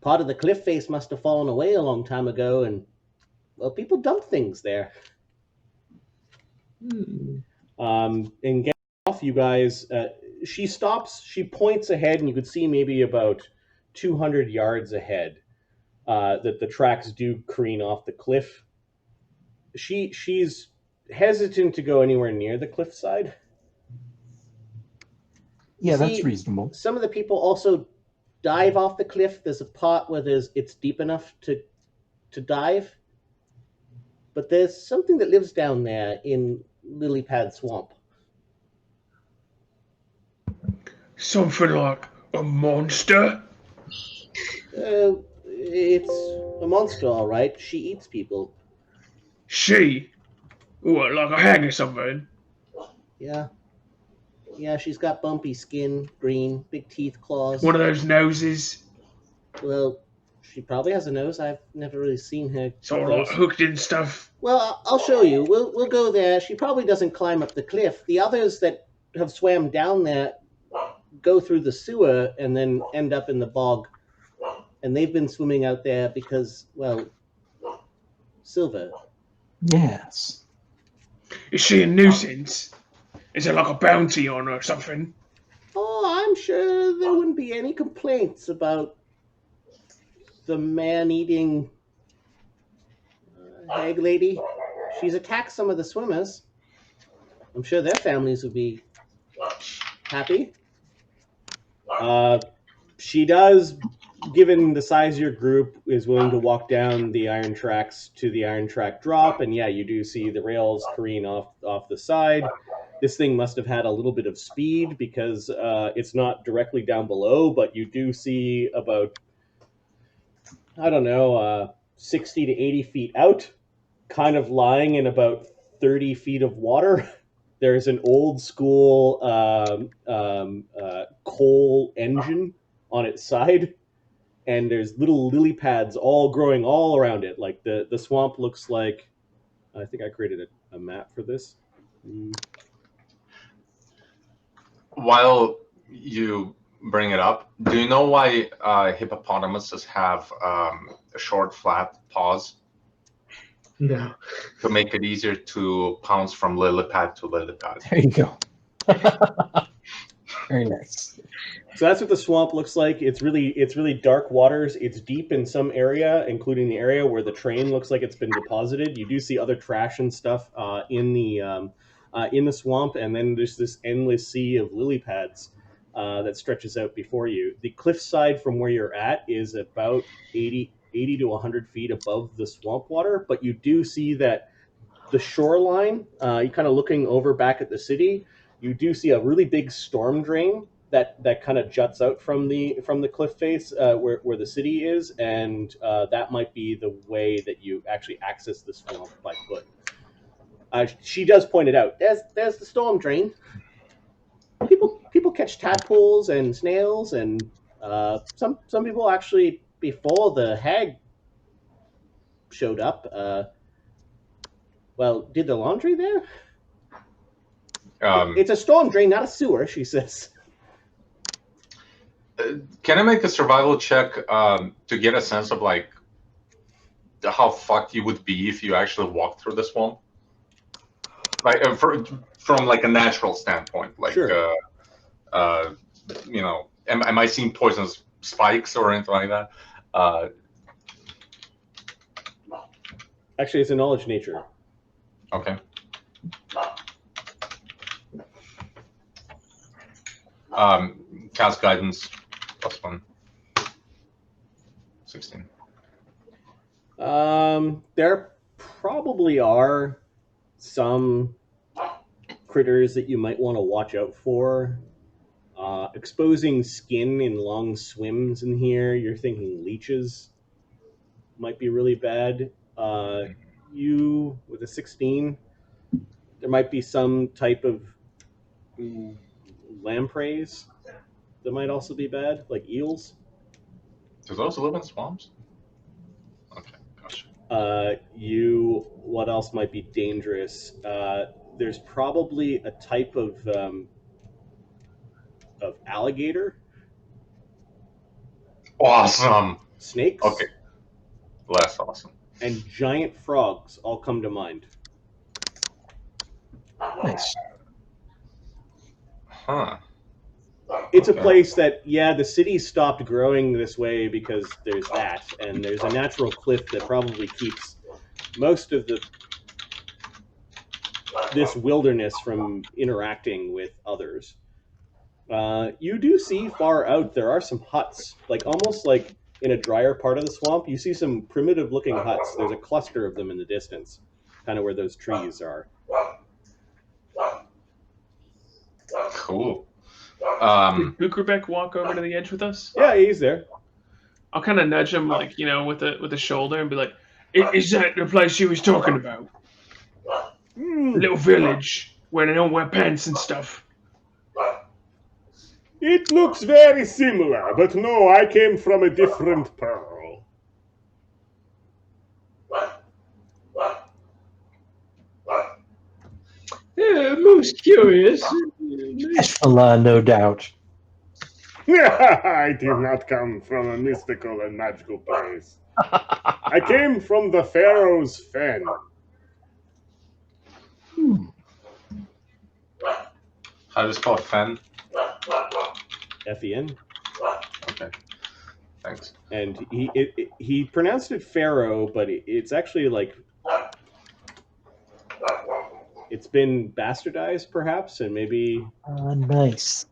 part of the cliff face must have fallen away a long time ago, and, well, people dump things there. And getting off, you guys, she stops, she points ahead, and you could see maybe about 200 yards ahead that the tracks do careen off the cliff. She's hesitant to go anywhere near the cliffside. Yeah, that's reasonable. Some of the people also dive off the cliff. There's a part where it's deep enough to dive. But there's something that lives down there in Lilypad Swamp. Something like a monster? It's a monster, all right. She eats people. She? What, like a hag or something? Yeah. Yeah, she's got bumpy skin, green, big teeth, claws. One of those noses? Well, she probably has a nose. I've never really seen her. Sort of like hooked in stuff. Well, I'll show you. We'll go there. She probably doesn't climb up the cliff. The others that have swam down there go through the sewer and then end up in the bog. And they've been swimming out there because, well, silver. Yes. Is she a nuisance? Is there like a bounty on her or something? Oh, I'm sure there wouldn't be any complaints about the man-eating hag lady. She's attacked some of the swimmers. I'm sure their families would be happy. She does, given the size of your group, is willing to walk down the iron tracks to the iron track drop, and yeah, you do see the rails careen off the side. This thing must have had a little bit of speed because it's not directly down below, but you do see about, I don't know, 60 to 80 feet out, kind of lying in about 30 feet of water. There's an old school coal engine on its side, and there's little lily pads all growing all around it. Like the swamp looks like, I think I created a map for this. While you bring it up, do you know why hippopotamuses have short, flat paws? No. To make it easier to pounce from lily-pad to lily-pad. There you go. Very nice. So that's what the swamp looks like. It's really dark waters. It's deep in some area, including the area where the train looks like it's been deposited. You do see other trash and stuff in the swamp, and then there's this endless sea of lily pads that stretches out before you. The cliffside from where you're at is about 80 to 100 feet above the swamp water, but you do see that the shoreline, you kind of looking over back at the city, you do see a really big storm drain that kind of juts out from the cliff face where the city is, and that might be the way that you actually access the swamp by foot. She does point it out. There's the storm drain. People catch tadpoles and snails, and some people actually, before the hag showed up, did the laundry there. It's a storm drain, not a sewer, she says. Can I make a survival check to get a sense of like how fucked you would be if you actually walked through the swamp? Like from like a natural standpoint, like sure. You know, am I seeing poisonous spikes or anything like that? Actually, it's a knowledge nature. Okay. Cast guidance +1. 16. There probably are some critters that you might want to watch out for. Exposing skin in long swims in here, you're thinking leeches might be really bad. You, with a 16, there might be some type of lampreys that might also be bad, like eels. Do those live in swamps? Okay, gotcha. What else might be dangerous? There's probably a type of alligator. Awesome. Snakes Okay. Less awesome. and giant frogs all come to mind. Nice. Huh. It's a Okay. place that, yeah, the city stopped growing this way because there's that, and there's a natural cliff that probably keeps most of this wilderness from interacting with others. You do see far out there are some huts, like almost like in a drier part of the swamp. You see some primitive-looking huts. There's a cluster of them in the distance, kind of where those trees are. Cool. Did Bukerbeck walk over to the edge with us? Yeah, he's there. I'll kind of nudge him, like, you know, with a shoulder, and be like, "Is that the place you was talking about? Little village where they don't wear pants and stuff." It looks very similar, but no, I came from a different pearl. Yeah, most curious. Eshmala, no doubt. I did not come from a mystical and magical place. I came from the Pharaoh's fen. How do you spell fen? F-E-N. Okay. Thanks. And he pronounced it Pharaoh, but it's actually like it's been bastardized, perhaps, and maybe. Nice.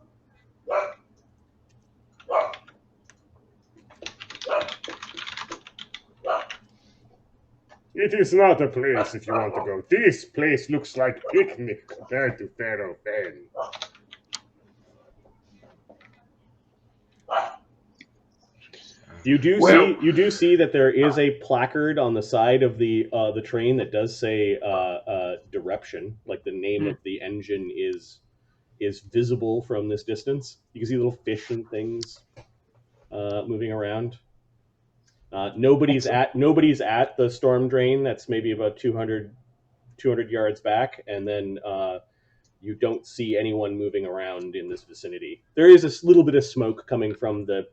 It is not a place if you want to go. This place looks like picnic compared to Pharaoh Fen. You do see that there is a placard on the side of the train that does say Direption, like the name of the engine is visible from this distance. You can see little fish and things moving around. Nobody's at the storm drain. That's maybe about 200 yards back, and then you don't see anyone moving around in this vicinity. There is a little bit of smoke coming from the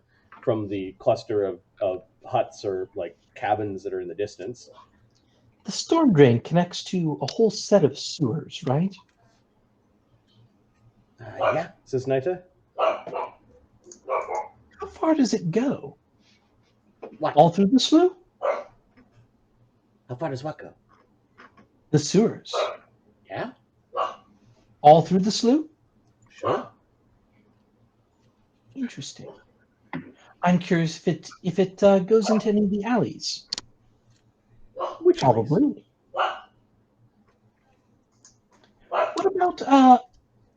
cluster of huts or like cabins that are in the distance. The storm drain connects to a whole set of sewers, right? Yeah, says Nyta. How far does it go? What? All through the slough? How far does what go? The sewers. Yeah, All through the slough? sure. Interesting. I'm curious if it goes into any of the alleys. Which Probably. What about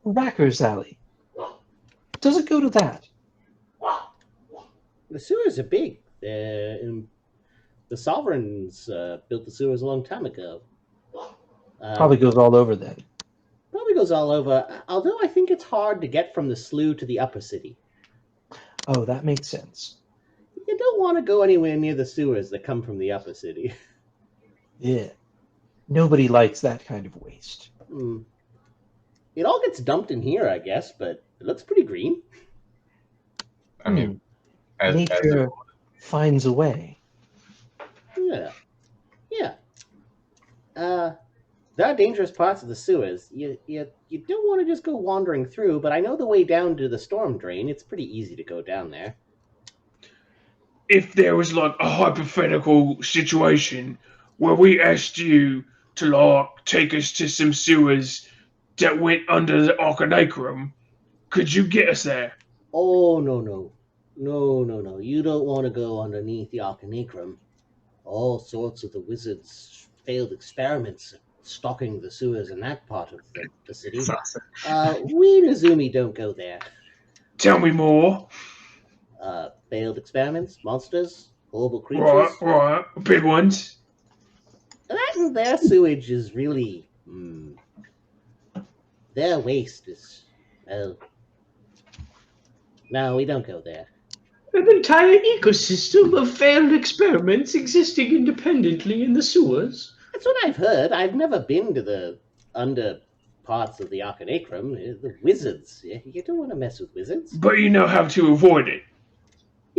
Racker's Alley? Does it go to that? The sewers are big. The sovereigns built the sewers a long time ago. Probably goes all over then. Probably goes all over. Although I think it's hard to get from the slough to the upper city. Oh, that makes sense. You don't want to go anywhere near the sewers that come from the upper city. Yeah. Nobody likes that kind of waste. It all gets dumped in here, I guess, but it looks pretty green. I mean, Nature finds a way. Yeah. There are dangerous parts of the sewers. You don't want to just go wandering through, but I know the way down to the storm drain. It's pretty easy to go down there. If there was like a hypothetical situation where we asked you to like take us to some sewers that went under the Arcanacrum, could you get us there? Oh, no. You don't want to go underneath the Arcanacrum. All sorts of the wizards' failed experiments stalking the sewers in that part of the city. We Nezumi don't go there. Tell me more. Failed experiments, monsters, horrible creatures. Right. Big ones. That and their sewage is really... Their waste is... Well... No, we don't go there. An entire ecosystem of failed experiments existing independently in the sewers. That's what I've heard. I've never been to the under parts of the Arcanacrum. The wizards. You don't want to mess with wizards. But you know how to avoid it.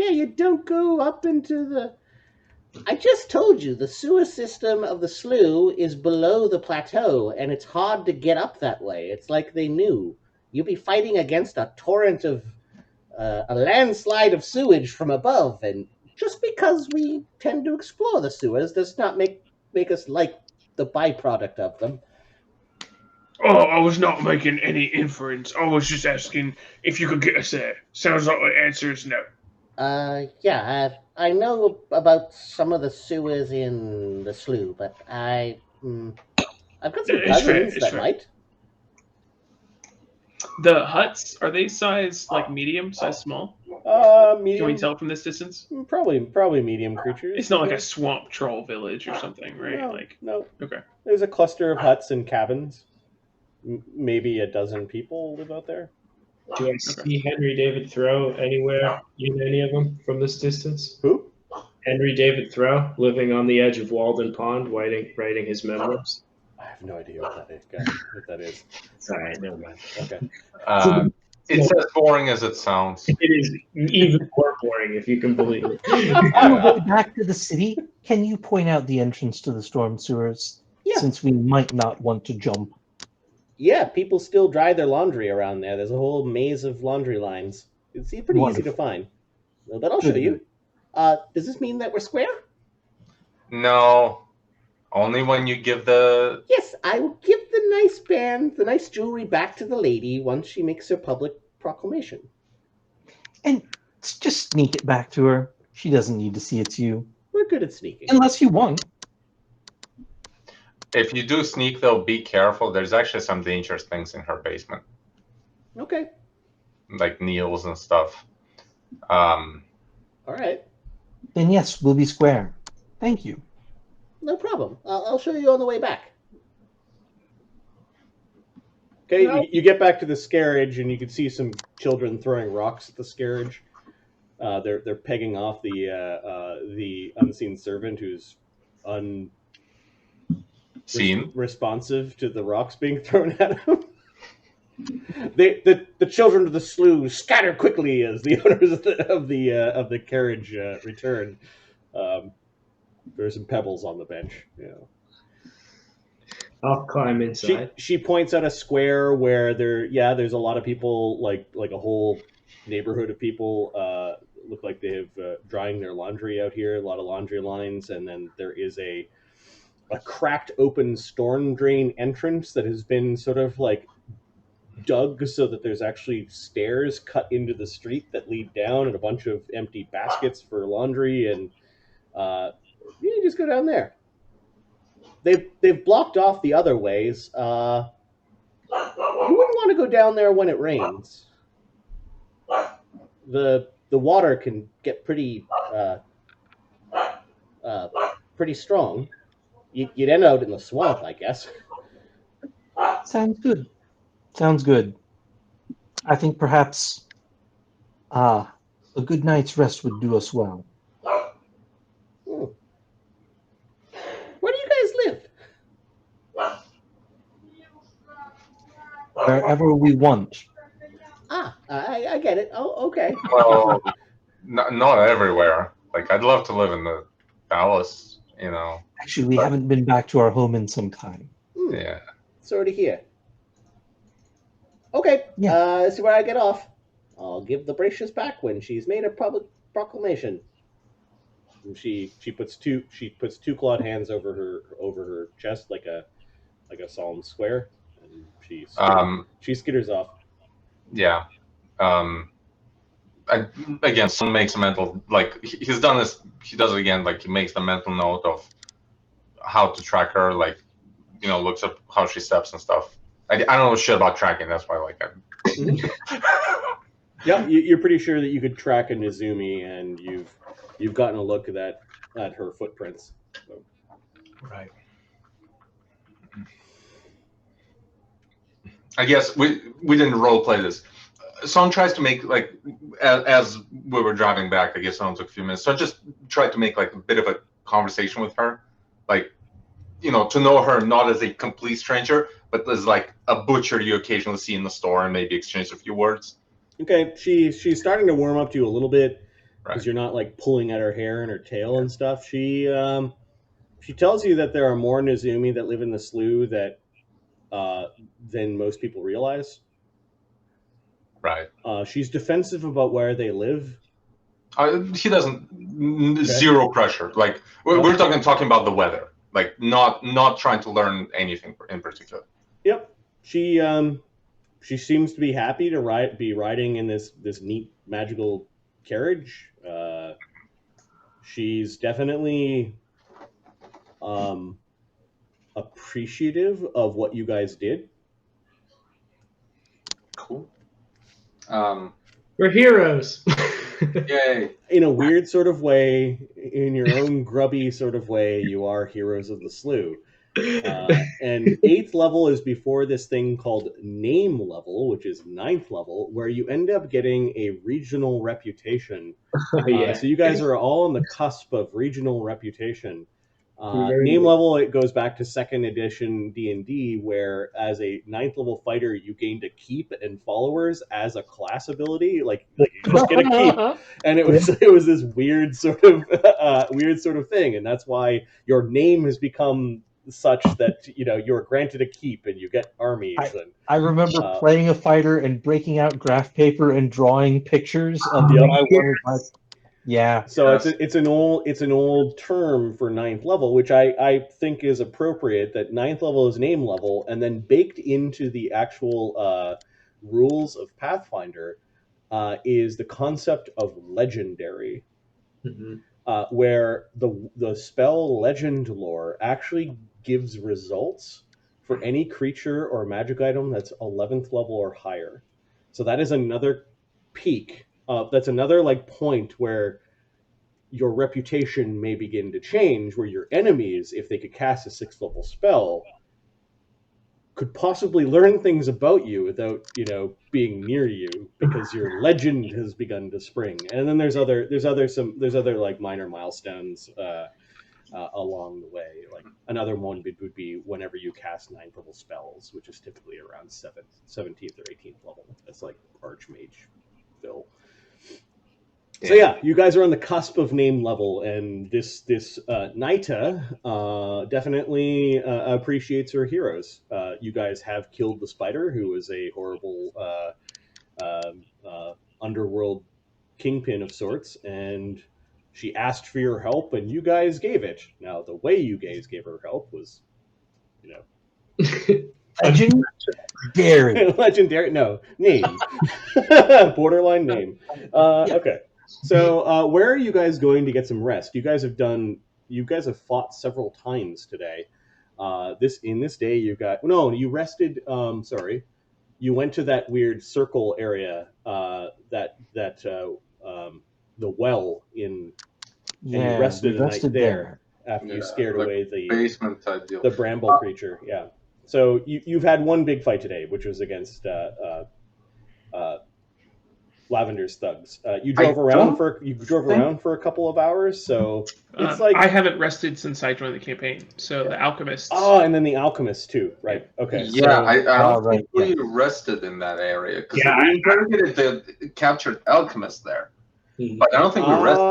Yeah, you don't go up into the... I just told you, the sewer system of the slough is below the plateau, and it's hard to get up that way. It's like they knew. You'll be fighting against a torrent of... a landslide of sewage from above, and just because we tend to explore the sewers does not make us like the byproduct of them. Oh, I was not making any inference. I was just asking if you could get us there. Sounds like the answer is no. Yeah, I know about some of the sewers in the slough, but I've got some It's fair, cousins it's that fair. might. The huts, are they size like medium, size small? Medium. Can we tell from this distance? Probably medium creatures. It's not like a swamp troll village or something, right? No, Like, no. okay. There's a cluster of huts and cabins. Maybe a dozen people live out there. Do I see Henry David Thoreau anywhere in any of them from this distance? Who? Henry David Thoreau, living on the edge of Walden Pond, writing his memoirs. I have no idea what that is. All right, never mind. Okay. It's as boring as it sounds. It is even more boring, if you can believe it. On the way back to the city, can you point out the entrance to the storm sewers? Yeah. Since we might not want to jump. Yeah, people still dry their laundry around there. There's a whole maze of laundry lines. It's pretty easy to find. But I'll show you. Does this mean that we're square? No, only when you give the... Yes, I will give the nice band, the nice jewelry back to the lady once she makes her public proclamation. And just sneak it back to her. She doesn't need to see it's you. We're good at sneaking. Unless you want. If you do sneak, though, be careful. There's actually some dangerous things in her basement, Okay. like needles and stuff. All right. Then yes, we'll be square. Thank you. No problem. I'll show you on the way back. Okay, No. you get back to the scarriage, and you can see some children throwing rocks at the scarriage. They're pegging off the unseen servant who's Seen? responsive to the rocks being thrown at him. The children of the slough scatter quickly as the owners of the carriage return. There's some pebbles on the bench. Yeah. I'll climb inside. She points out a square where there's a lot of people, like a whole neighborhood of people look like they have drying their laundry out here. A lot of laundry lines, and then there is a cracked open storm drain entrance that has been sort of like dug so that there's actually stairs cut into the street that lead down, and a bunch of empty baskets for laundry, and you just go down there. They've blocked off the other ways. You wouldn't want to go down there when it rains. The water can get pretty strong. You'd end out in the swamp, I guess. Sounds good. Sounds good. I think perhaps a good night's rest would do us well. Where do you guys live? Wherever we want. I get it. Oh, okay. Well, not everywhere. Like, I'd love to live in the palace, you know. Actually, we haven't been back to our home in some time. Yeah. Sorry to hear. Okay. Yeah. This is where I get off. I'll give the bracious back when she's made a public proclamation. And she puts two clawed hands over her chest like a solemn square, and she skitters off. Yeah. Again, Saun makes a mental, like, he's done this, he does it again, like, he makes the mental note of how to track her, like, you know, looks up how she steps and stuff. I don't know shit about tracking, that's why, like, Yeah, you're pretty sure that you could track a Nezumi, and you've gotten a look at her footprints. So. Right. I guess we didn't role play this. Saun tries to make, like, as we were driving back, I guess Saun took a few minutes. So I just tried to make, like, a bit of a conversation with her, like, you know, to know her not as a complete stranger, but as, like, a butcher you occasionally see in the store and maybe exchange a few words. Okay, she's starting to warm up to you a little bit. because you're not like pulling at her hair and her tail and stuff. She tells you that there are more Nezumi that live in the slough that than most people realize. Right. She's defensive about where they live. He doesn't. Zero pressure. Like we're talking about the weather. Like not trying to learn anything in particular. Yep. She seems to be happy to be riding in this neat magical carriage. She's definitely appreciative of what you guys did. Cool. We're heroes. Yay. In a weird sort of way, in your own grubby sort of way, you are heroes of the slough. And 8th level is before this thing called name level, which is 9th level, where you end up getting a regional reputation. So you guys are all on the cusp of regional reputation. Name level, it goes back to 2nd edition D&D, where as a 9th level fighter, you gained a keep and followers as a class ability. Like you just get a keep, and it was this weird sort of thing, and that's why your name has become such that you're granted a keep and you get armies. I remember playing a fighter and breaking out graph paper and drawing pictures of what I wanted. Yeah. So it's an old term for 9th level, which I think is appropriate. That 9th level is name level, and then baked into the actual rules of Pathfinder is the concept of legendary, where the spell legend lore actually gives results for any creature or magic item that's 11th level or higher. So that is another peak. That's another point where your reputation may begin to change, where your enemies, if they could cast a 6th level spell, could possibly learn things about you without being near you, because your legend has begun to spring. And then there's other minor milestones along the way. Like another one would be whenever you cast 9th level spells, which is typically around 17th or 18th level. That's like Archmage Phil. So yeah, you guys are on the cusp of name level, and this Nyta definitely appreciates her heroes. You guys have killed the spider, who is a horrible underworld kingpin of sorts, and she asked for your help, and you guys gave it. Now, the way you guys gave her help was, legendary. Legendary? No, name. Borderline name. Okay. So, where are you guys going to get some rest? You guys have fought several times today. This day you rested. You went to that weird circle area. The well in. And you rested a night there after you scared away the basement type deal. The bramble creature. Yeah. So you've had one big fight today, which was against Lavender's thugs. You drove around for a couple of hours, so it's I haven't rested since I joined the campaign. So the alchemists. Oh, and then the alchemists too, right? Okay. Yeah, I don't think we rested in that area because we interrogated the captured alchemist there, but I don't think we rested.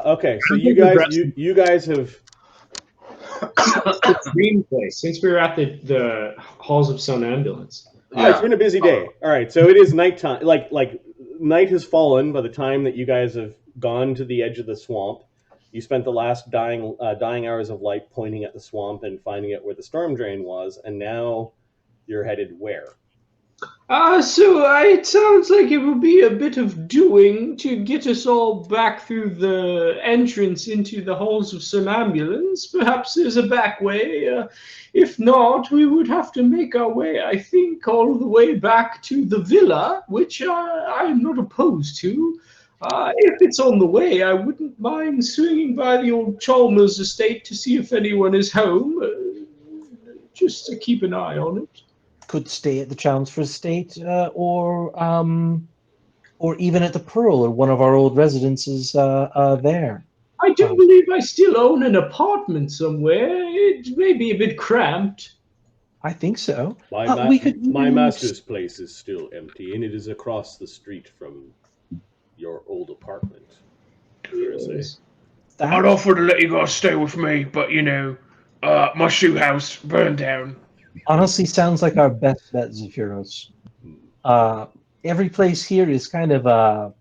Okay. So you guys have. Dream place, since we were at the halls of Somnambulance. Yeah. It's been a busy day. All right, so it is nighttime. Like night has fallen by the time that you guys have gone to the edge of the swamp. You spent the last dying hours of light pointing at the swamp and finding out where the storm drain was, and now you're headed where? It sounds like it will be a bit of doing to get us all back through the entrance into the halls of Somnambulance. Perhaps there's a back way. If not, we would have to make our way, I think, all the way back to the villa, which I am not opposed to. If it's on the way, I wouldn't mind swinging by the old Chalmers estate to see if anyone is home, just to keep an eye on it. Could stay at the Chalmers estate, or even at the Pearl, or one of our old residences there. I do believe I still own an apartment somewhere. It may be a bit cramped. I think so. My master's place is still empty, and it is across the street from your old apartment. Yes. I'd offer to let you guys stay with me, but my shoe house burned down. Honestly, sounds like our best bet, Zephyros. Every place here is kind of a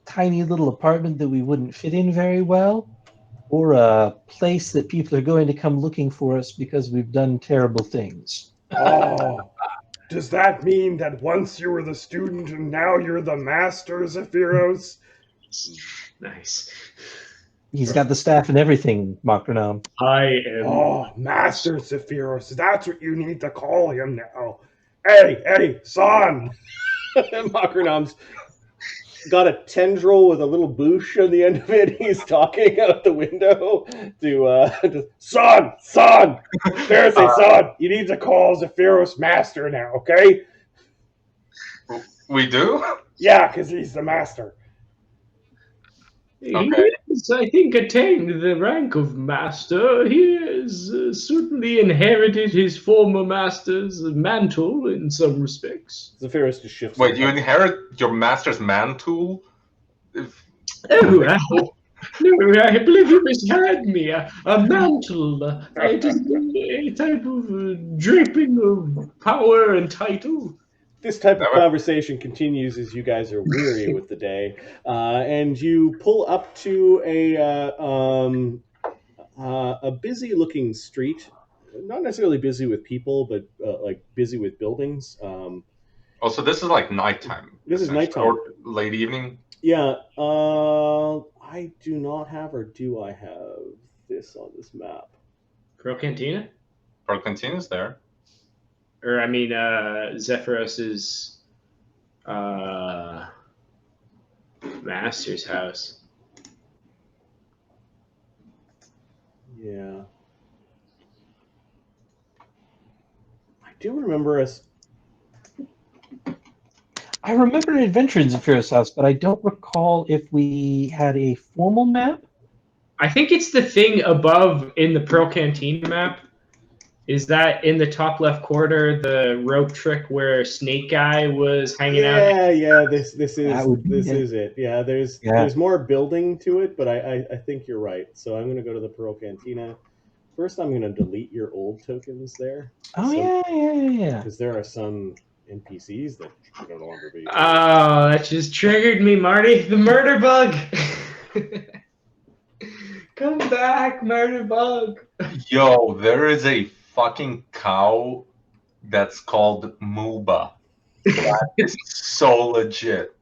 tiny little apartment that we wouldn't fit in very well, or a place that people are going to come looking for us because we've done terrible things. Oh, does that mean that once you were the student and now you're the master, Zephyros? Nice. He's got the staff and everything, Makranam. I am. Oh, Master Zephyros, that's what you need to call him now. Hey, son! Makranam's got a tendril with a little boosh on the end of it. He's talking out the window to Son! Seriously, son, you need to call Zephyros Master now, okay? We do? Yeah, because he's the master. He Okay. has, I think, attained the rank of master. He has certainly inherited his former master's mantle in some respects. Zephyros just shifts. Wait, you inherit your master's mantle? Oh, no, I believe you misheard me. A mantle. It is a type of draping of power and title. This type of conversation continues as you guys are weary with the day, and you pull up to a busy-looking street. Not necessarily busy with people, but like busy with buildings. So this is like nighttime. This is nighttime. Or late evening? Yeah. I do not have, or do I have this on this map? Pro Cantina? Or continues there. Or, I mean, Zephyros's master's house. Yeah. I do remember us. I remember an adventure in Zephyros' house, but I don't recall if we had a formal map. I think it's the thing above in the Pearl Cantina map. Is that in the top left corner, the rope trick where Snake Guy was hanging out? Yeah. This is it. is it. Yeah. There's more building to it, but I think you're right. So I'm going to go to the Pearl Cantina. First, I'm going to delete your old tokens there. Oh, yeah. Because there are some NPCs that should no longer be. Oh, that just triggered me, Marty. The murder bug. Come back, murder bug. Yo, there is a fucking cow that's called Mooba. That is so legit.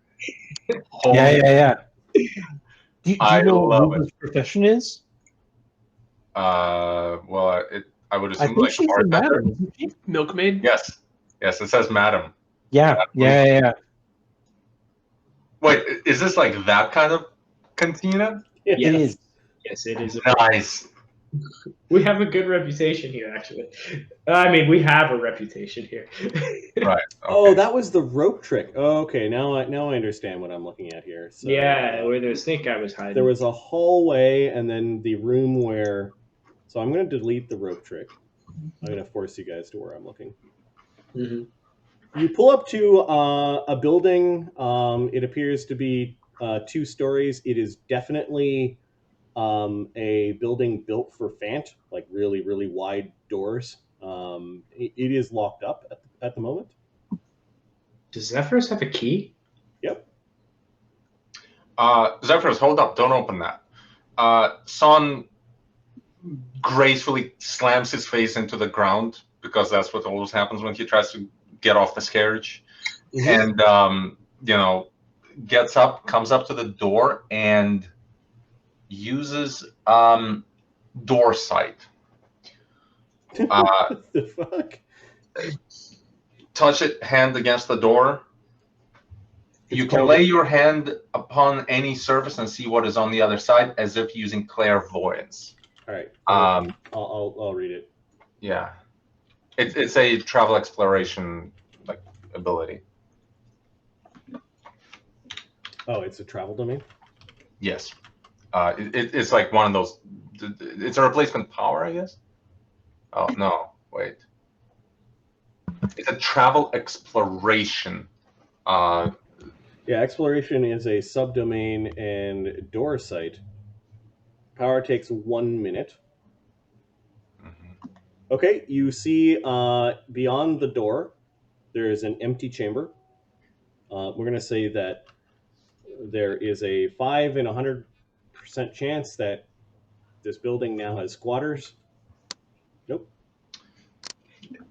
Yeah. Do you I know what love Ruben's profession is? Well, I would I assume think like she's a a bartender. madam, isn't she? Milkmaid? Yes, it says madam. Yeah. Wait, is this like that kind of cantina? Yes. It is. Yes, it is. Nice. We have a good reputation here, actually. I mean, we have a reputation here. Right. Okay. Oh, that was the rope trick. Oh, okay, now I understand what I'm looking at here. So, Yeah, where the Snake Guy was hiding. there was a hallway, and then the room where. So I'm going to delete the rope trick. I'm going to force you guys to where I'm looking. Mm-hmm. You pull up to a building. It appears to be 2 stories. It is definitely a building built for Fant, like really, really wide doors. It is locked up at the moment. Does Zephyros have a key? Yep. Zephyros, hold up! Don't open that. Saun gracefully slams his face into the ground because that's what always happens when he tries to get off this carriage, and gets up, comes up to the door, and uses door sight. What the fuck? Touch it, hand against the door. You can lay your hand upon any surface and see what is on the other side, as if using clairvoyance. All right. I'll read it. Yeah, it's a travel exploration like ability. Oh, it's a travel domain? Yes. It's like one of those. It's a replacement power, I guess. Oh no! Wait. It's a travel exploration. Yeah, Yeah, exploration is a subdomain and door site. Power takes 1 minute. Mhm. Okay, you see beyond the door, there is an empty chamber. We're going to say that there is a 5 in 100% chance that this building now has squatters. Nope.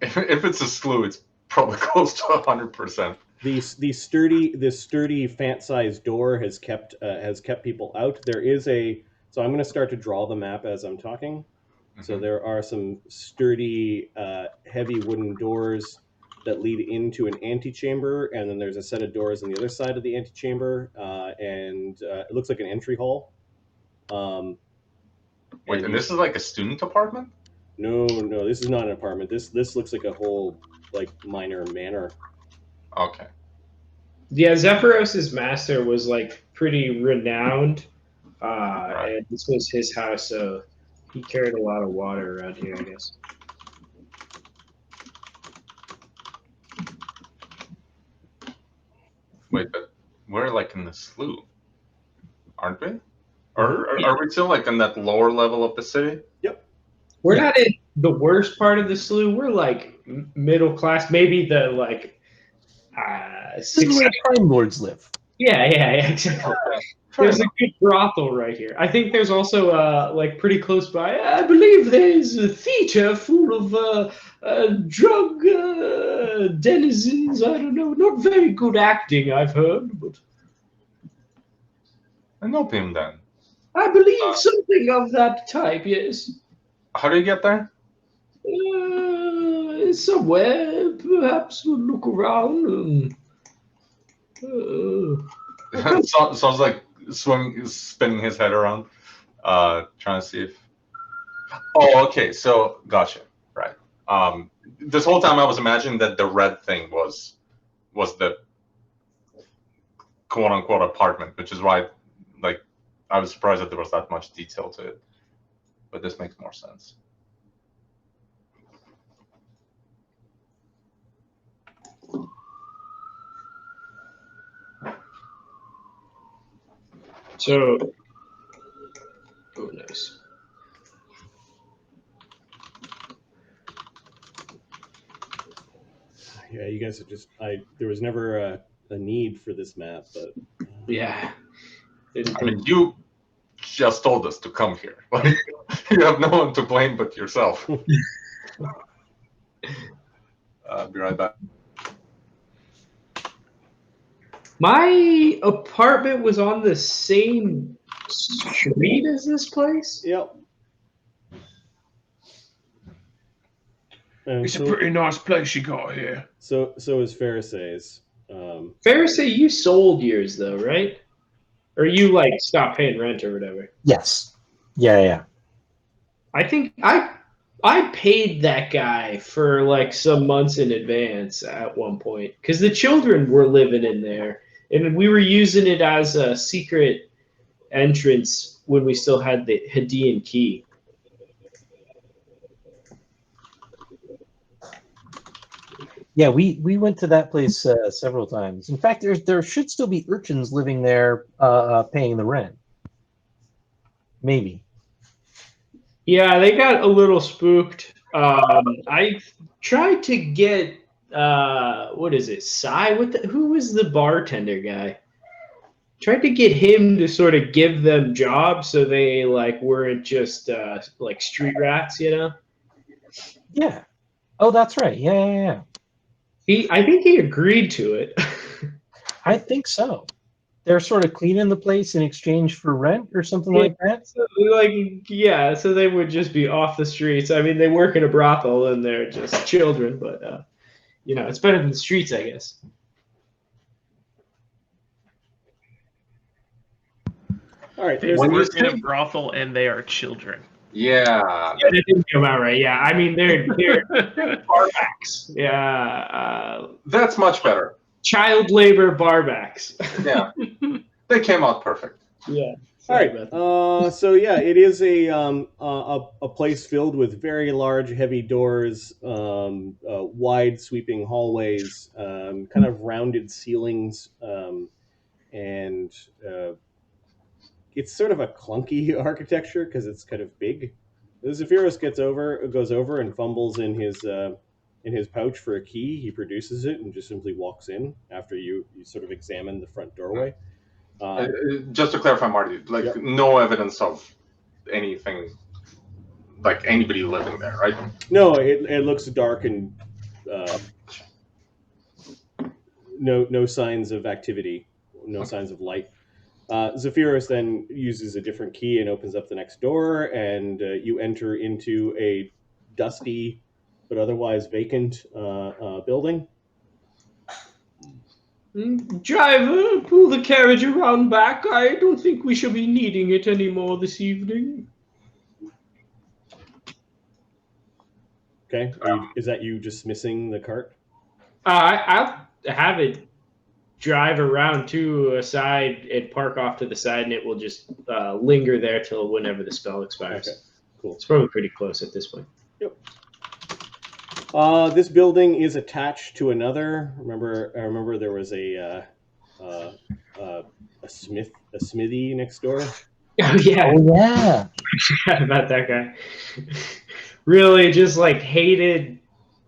If it's a slough, it's probably close to 100%. This sturdy fant-sized door has kept people out. There is a so I'm going to start to draw the map as I'm talking. So Mhm. there are some sturdy, heavy wooden doors that lead into an antechamber, and then there's a set of doors on the other side of the antechamber, and it looks like an entry hall. Wait, and this is like a student apartment? No, this is not an apartment. This looks like a whole like minor manor. Okay. Yeah, Zephyros' master was like pretty renowned, Right. and this was his house, so he carried a lot of water around here, I guess. Wait, but we're like in the slough, aren't we? Or are we still like in that lower level of the city? Yep. We're not in the worst part of the slough. We're like middle class, maybe the like This is six. where crime lords live. Yeah, exactly. There's a good brothel right here. I think there's also like pretty close by. I believe there's a theater full of drug denizens. I don't know. Not very good acting, I've heard, but An opium den. I believe something of that type. Yes. How do you get there? Somewhere, perhaps we'll look around. Sounds like spinning his head around, trying to see if. Oh, okay. So gotcha. Right. This whole time I was imagining that the red thing was the quote unquote apartment, which is why, like, I was surprised that there was that much detail to it. But this makes more sense. So, oh, nice. Yeah, you guys are just there was never a need for this map, but Yeah. I mean, you just told us to come here. Like, you have no one to blame but yourself. Be right back. My apartment was on the same street as this place? yep. And It's a pretty nice place you got here. so is Ferosae's. Ferosae, you sold yours though, right? Or you like stopped paying rent or whatever. Yes. Yeah. I think I paid that guy for like some months in advance at one point because the children were living in there and we were using it as a secret entrance when we still had the Hadean key. Yeah, we went to that place several times. In fact, there should still be urchins living there paying the rent. Maybe. Yeah, they got a little spooked. I tried to get what is it, Sai? Who was the bartender guy? Tried to get him to sort of give them jobs so they like weren't just like street rats, you know? Yeah. Oh, that's right. Yeah. I think he agreed to it. I think so. They're sort of cleaning the place in exchange for rent or something like that. So, so they would just be off the streets. I mean, they work in a brothel and they're just children, but it's better than the streets, I guess. All right. They When you work in a say- brothel and they are children. Yeah. Yeah, that didn't come out right. Yeah, I mean they're barbacks. Yeah, That's much better. child labor barbacks. Yeah. They came out perfect. Yeah. All right. So yeah, it is a place filled with very large, heavy doors, wide, sweeping hallways, kind of rounded ceilings, and it's sort of a clunky architecture because it's kind of big. Zephyros goes over and fumbles in his pouch for a key. He produces it and just simply walks in after you sort of examine the front doorway. Just to clarify, Marty, like Yep. no evidence of anything, like anybody living there, right? No, it looks dark and no signs of activity, no signs of light. Zephyros then uses a different key and opens up the next door, and you enter into a dusty but otherwise vacant building. Driver, pull the carriage around back. I don't think we shall be needing it anymore this evening. Okay, is that you dismissing the cart? I'll have it drive around to a side and park off to the side, and it will just linger there till whenever the spell expires. Okay, cool. It's probably pretty close at this point. Yep. This building is attached to another. I remember there was a smithy next door. Oh yeah, Oh yeah. forgot about that guy. Really, just like hated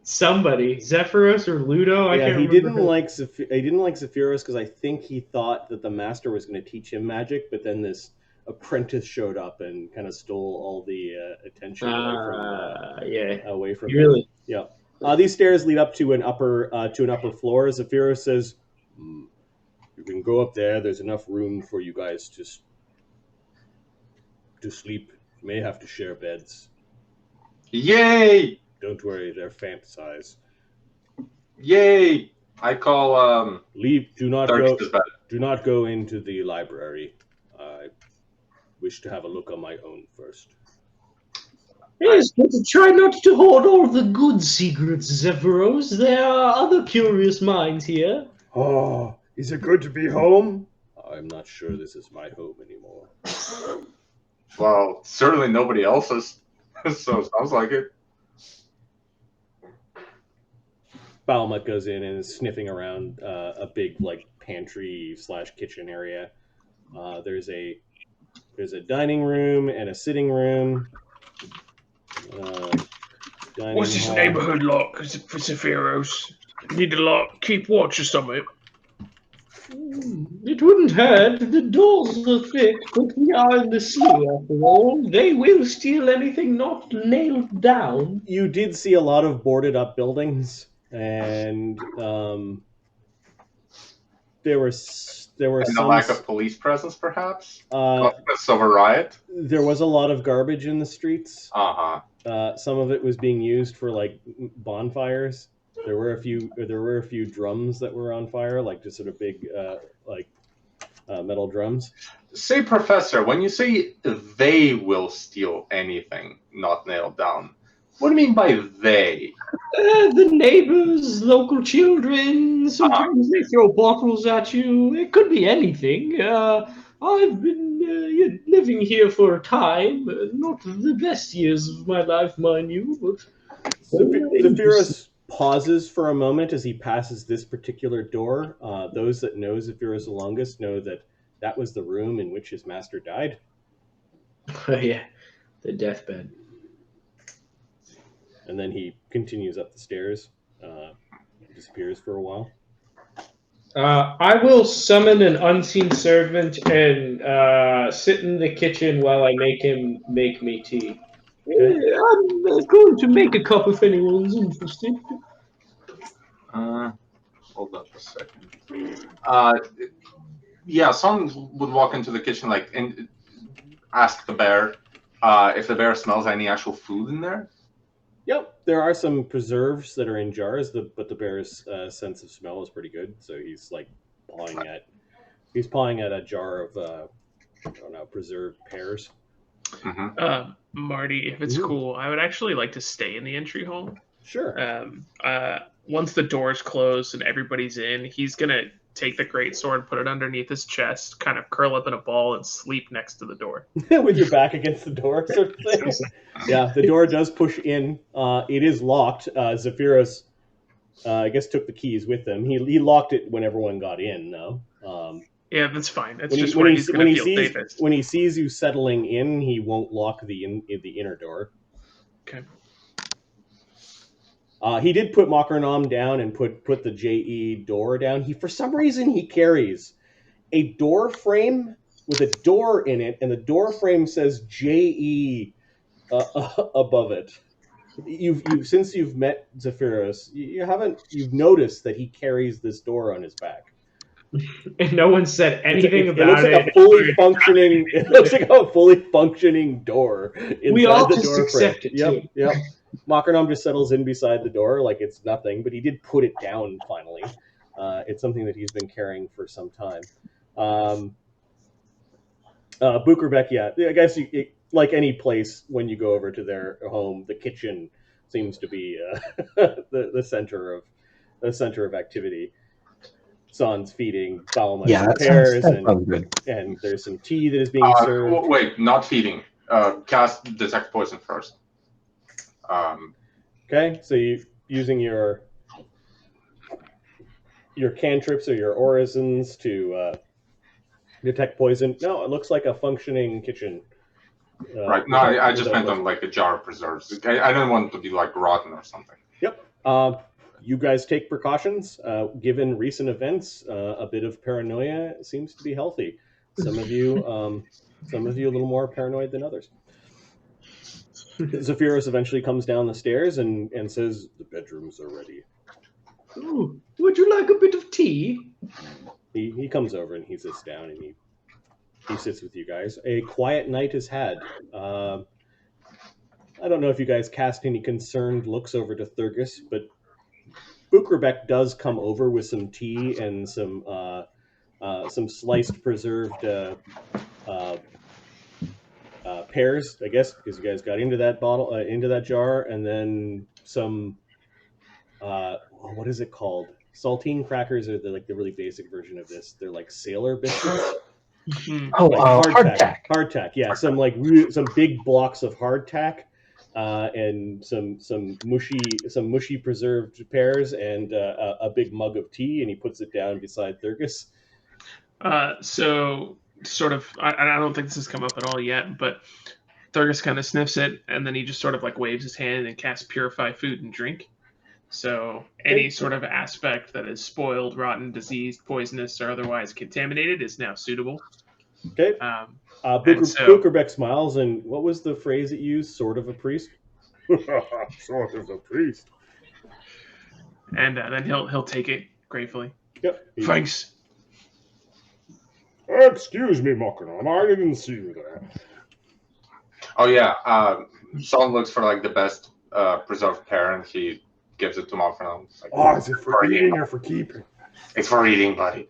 somebody, Zephyros or Ludo. I can't he remember. didn't like Zephyros because I think he thought that the master was going to teach him magic, but then this apprentice showed up and kind of stole all the attention away from him. Really. Yeah. These stairs lead up to an upper floor. Zephyros says, "You can go up there. There's enough room for you guys to sleep. You may have to share beds. Yay! Don't worry, they're fantasize. Yay! I call Leave. Do not Thurgus go. is bad. Do not go into the library. I wish to have a look on my own first." Yes, but try not to hoard all the good secrets, Zephyros. There are other curious minds here. Oh, is it good to be home? I'm not sure this is my home anymore. Well, certainly nobody else's. So it sounds like it. Bahamut goes in and is sniffing around a big like pantry / kitchen area. There's a dining room and a sitting room. What's this hall. neighborhood like for Zephyros? Need a lot. Keep watch or something. It wouldn't hurt. The doors are thick, but we are in the slough after all. They will steal anything not nailed down. You did see a lot of boarded up buildings, and there were And the some lack of police presence, perhaps? uh, Because of a riot? there was a lot of garbage in the streets. Uh-huh. Some of it was being used for like bonfires. There were a few drums that were on fire, like just sort of big metal drums. Say, Professor, when you say they will steal anything not nailed down, what do you mean by they? The neighbors, local children, sometimes they throw bottles at you. It could be anything. I've been living here for a time. Not the best years of my life, mind you, but... Zephyros pauses for a moment as he passes this particular door. Those that know Zephyros the longest know that was the room in which his master died. Yeah, the deathbed. And then he continues up the stairs, disappears for a while. I will summon an unseen servant and sit in the kitchen while I make him make me tea. I'm going to make a cup if anyone's interested. Hold up a second. Yeah, someone would walk into the kitchen and ask the bear if the bear smells any actual food in there. Yep, there are some preserves that are in jars, but the bear's sense of smell is pretty good. So he's like pawing at a jar of preserved pears. Mm-hmm. Marty, if it's cool, I would actually like to stay in the entry hall. Sure. Once the doors close and everybody's in, he's gonna take the greatsword, put it underneath his chest, kind of curl up in a ball, and sleep next to the door. With your back against the door, sort of thing. Yeah, the door does push in. It is locked. Zephyros, I guess, took the keys with him. He locked it when everyone got in, though. Yeah, that's fine. That's just where he's going to feel safest. When he sees you settling in, he won't lock the inner door. Okay. He did put Makaranam down and put the JE door down. For some reason he carries a door frame with a door in it, and the door frame says JE above it. Since you've met Zephyros, you've noticed that he carries this door on his back. And no one said anything about it. It looks like a fully functioning door inside we all the just door accept frame. it too. Yep. Makaranam just settles in beside the door like it's nothing, but he did put it down finally. It's something that he's been carrying for some time. Bukerbek, yeah, I guess like any place when you go over to their home, the kitchen seems to be the center of activity. Saun's feeding Balma pears, and there's some tea that is being served. Wait, not feeding. Cast detect poison first. Okay, so you using your cantrips or your orisons to detect poison. No, it looks like a functioning kitchen. Right. No, I just meant on like a jar of preserves. I don't want it to be like rotten or something. Yep. You guys take precautions. Given recent events, a bit of paranoia seems to be healthy. Some of you a little more paranoid than others. Zephyros eventually comes down the stairs and says, "The bedrooms are ready." Ooh, would you like a bit of tea? He comes over and he sits down and he sits with you guys. A quiet night is had. I don't know if you guys cast any concerned looks over to Thurgus, but Bukerbek does come over with some tea and some sliced preserved pears, I guess, because you guys got into that bottle, into that jar, and then some what is it called? Saltine crackers are the really basic version of this. They're like sailor biscuits. Hardtack. Yeah, some big blocks of hardtack, and some mushy preserved pears, and a big mug of tea, and he puts it down beside Thurgus. So sort of, I don't think this has come up at all yet, but Thurgus kind of sniffs it, and then he just sort of like waves his hand and casts Purify Food and Drink. So any sort of aspect that is spoiled, rotten, diseased, poisonous, or otherwise contaminated is now suitable. Okay. Bukerbek smiles, and what was the phrase it used? Sort of a priest? Sort of a priest. And then he'll take it gratefully. Yep. Thanks. Excuse me, Makaranam, I didn't see you there. Oh yeah, Saun looks for like the best preserved pear, and he gives it to Makaranam. Like, is it for eating or for keeping? It's for eating, buddy.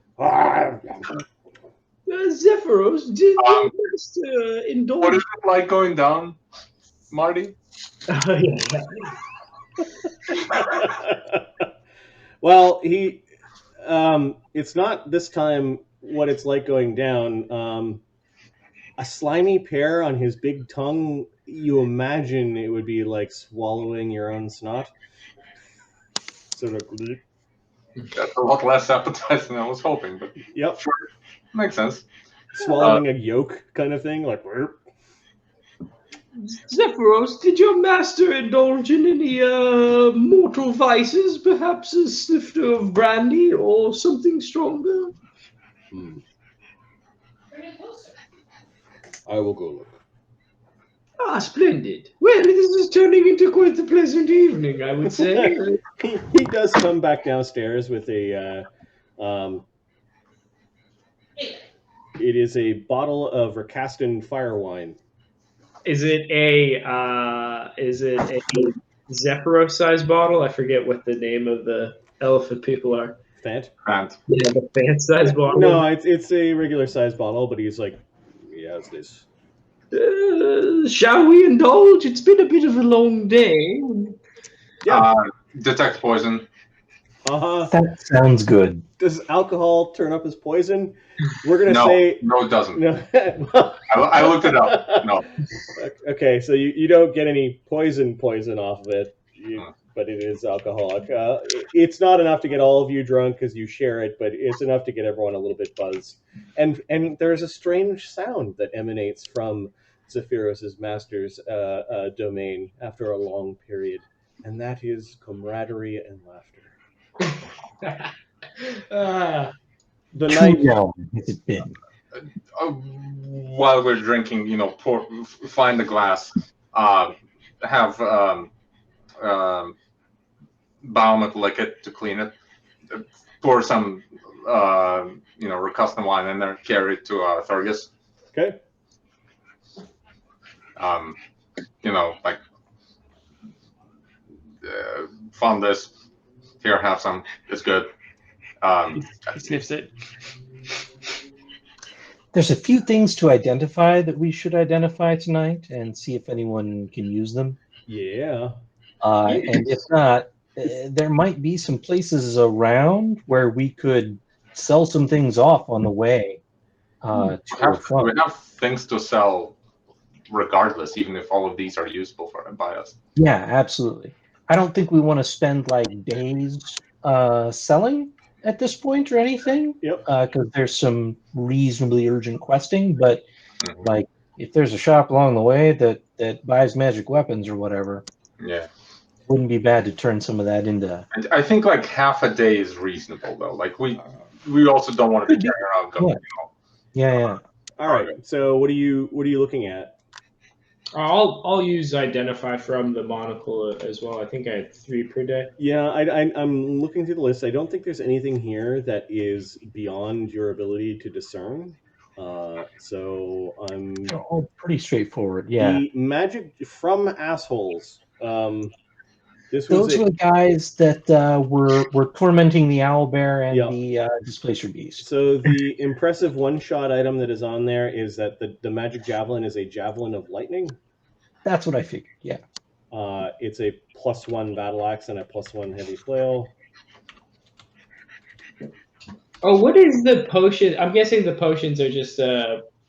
Zephyros, did you just indulge? What is it like going down, Marty? Well, it's not this time what it's like going down. A slimy pear on his big tongue, you imagine it would be like swallowing your own snot. Sort of. That's a lot less appetizing than I was hoping, but yep, sure, makes sense. Swallowing a yolk kind of thing, like. Zephyros, did your master indulge in any mortal vices? Perhaps a snifter of brandy or something stronger? I will go look. Ah, splendid. Well, this is turning into quite a pleasant evening, I would say. He does come back downstairs with a. It is a bottle of Rakastan fire wine. Is it a Zephyros size bottle? I forget what the name of the elephant people are. Fant? Fant. Yeah, the Fant size bottle. No, it's a regular size bottle, but he's like, he has this. Shall we indulge? It's been a bit of a long day. Yeah. Detect poison. That sounds good. Does alcohol turn up as poison? We're gonna say no, it doesn't. No. I looked it up. No. Okay, so you don't get any poison off of it. but it is alcoholic. It's not enough to get all of you drunk because you share it, but it's enough to get everyone a little bit buzzed. And there's a strange sound that emanates from Zephyros' master's domain after a long period, and that is camaraderie and laughter. The Too night. long has it been? While we're drinking, find the glass, have Baumet lick it to clean it, pour some, Recustom wine in there, carry it to Thurgus. Okay. Found this. Here, have some. It's good. He sniffs it. There's a few things to identify that we should identify tonight and see if anyone can use them. Yeah. And if not, there might be some places around where we could sell some things off on the way. We have things to sell regardless, even if all of these are useful by us. Yeah, absolutely. I don't think we want to spend like days selling at this point or anything. Yep. Because there's some reasonably urgent questing, but like if there's a shop along the way that buys magic weapons or whatever, yeah, wouldn't be bad to turn some of that into. And I think like half a day is reasonable though. Like we also don't want to be carrying around guns. Yeah. All right. So what are you looking at? I'll use identify from the monocle as well. I think I had 3 per day. Yeah, I'm looking through the list. I don't think there's anything here that is beyond your ability to discern. So I'm all pretty straightforward. Yeah. The magic from assholes. Those are the guys that were tormenting the owlbear and the displacer beast. So the impressive one-shot item that is on there is that the magic javelin is a javelin of lightning. That's what I figured. Yeah. It's a +1 battle axe and a +1 heavy flail. Oh, what is the potion? I'm guessing the potions are just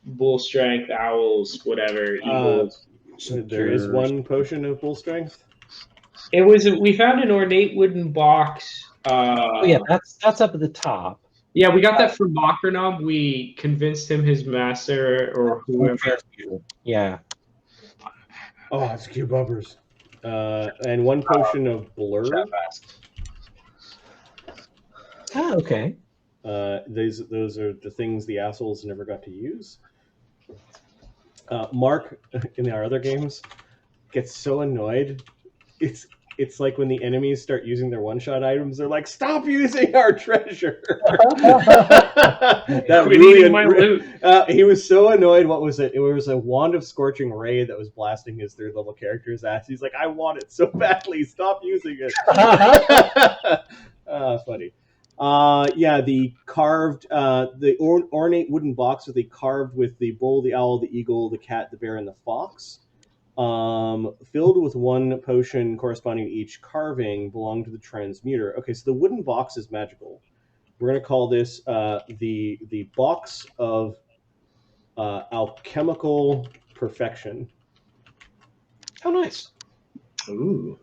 bull strength, owls, whatever, eagles. There is one potion of bull strength. It was. We found an ornate wooden box. Yeah, that's up at the top. Yeah, we got that from Makronom. We convinced him his master or whoever. Yeah. Oh, it's cute bumpers. And one potion of blur. Oh, okay. Those are the things the assholes never got to use. Mark, in our other games, gets so annoyed. It's like when the enemies start using their one-shot items, they're like, "Stop using our treasure!" That really my loot. He was so annoyed. What was it? It was a wand of scorching ray that was blasting his 3rd-level character's ass. He's like, "I want it so badly. Stop using it." Funny. The carved, the ornate wooden box with carved with the bull, the owl, the eagle, the cat, the bear, and the fox. Filled with one potion corresponding to each carving belong to the transmuter. Okay, so the wooden box is magical. We're going to call this the box of alchemical perfection. Oh, nice. Ooh.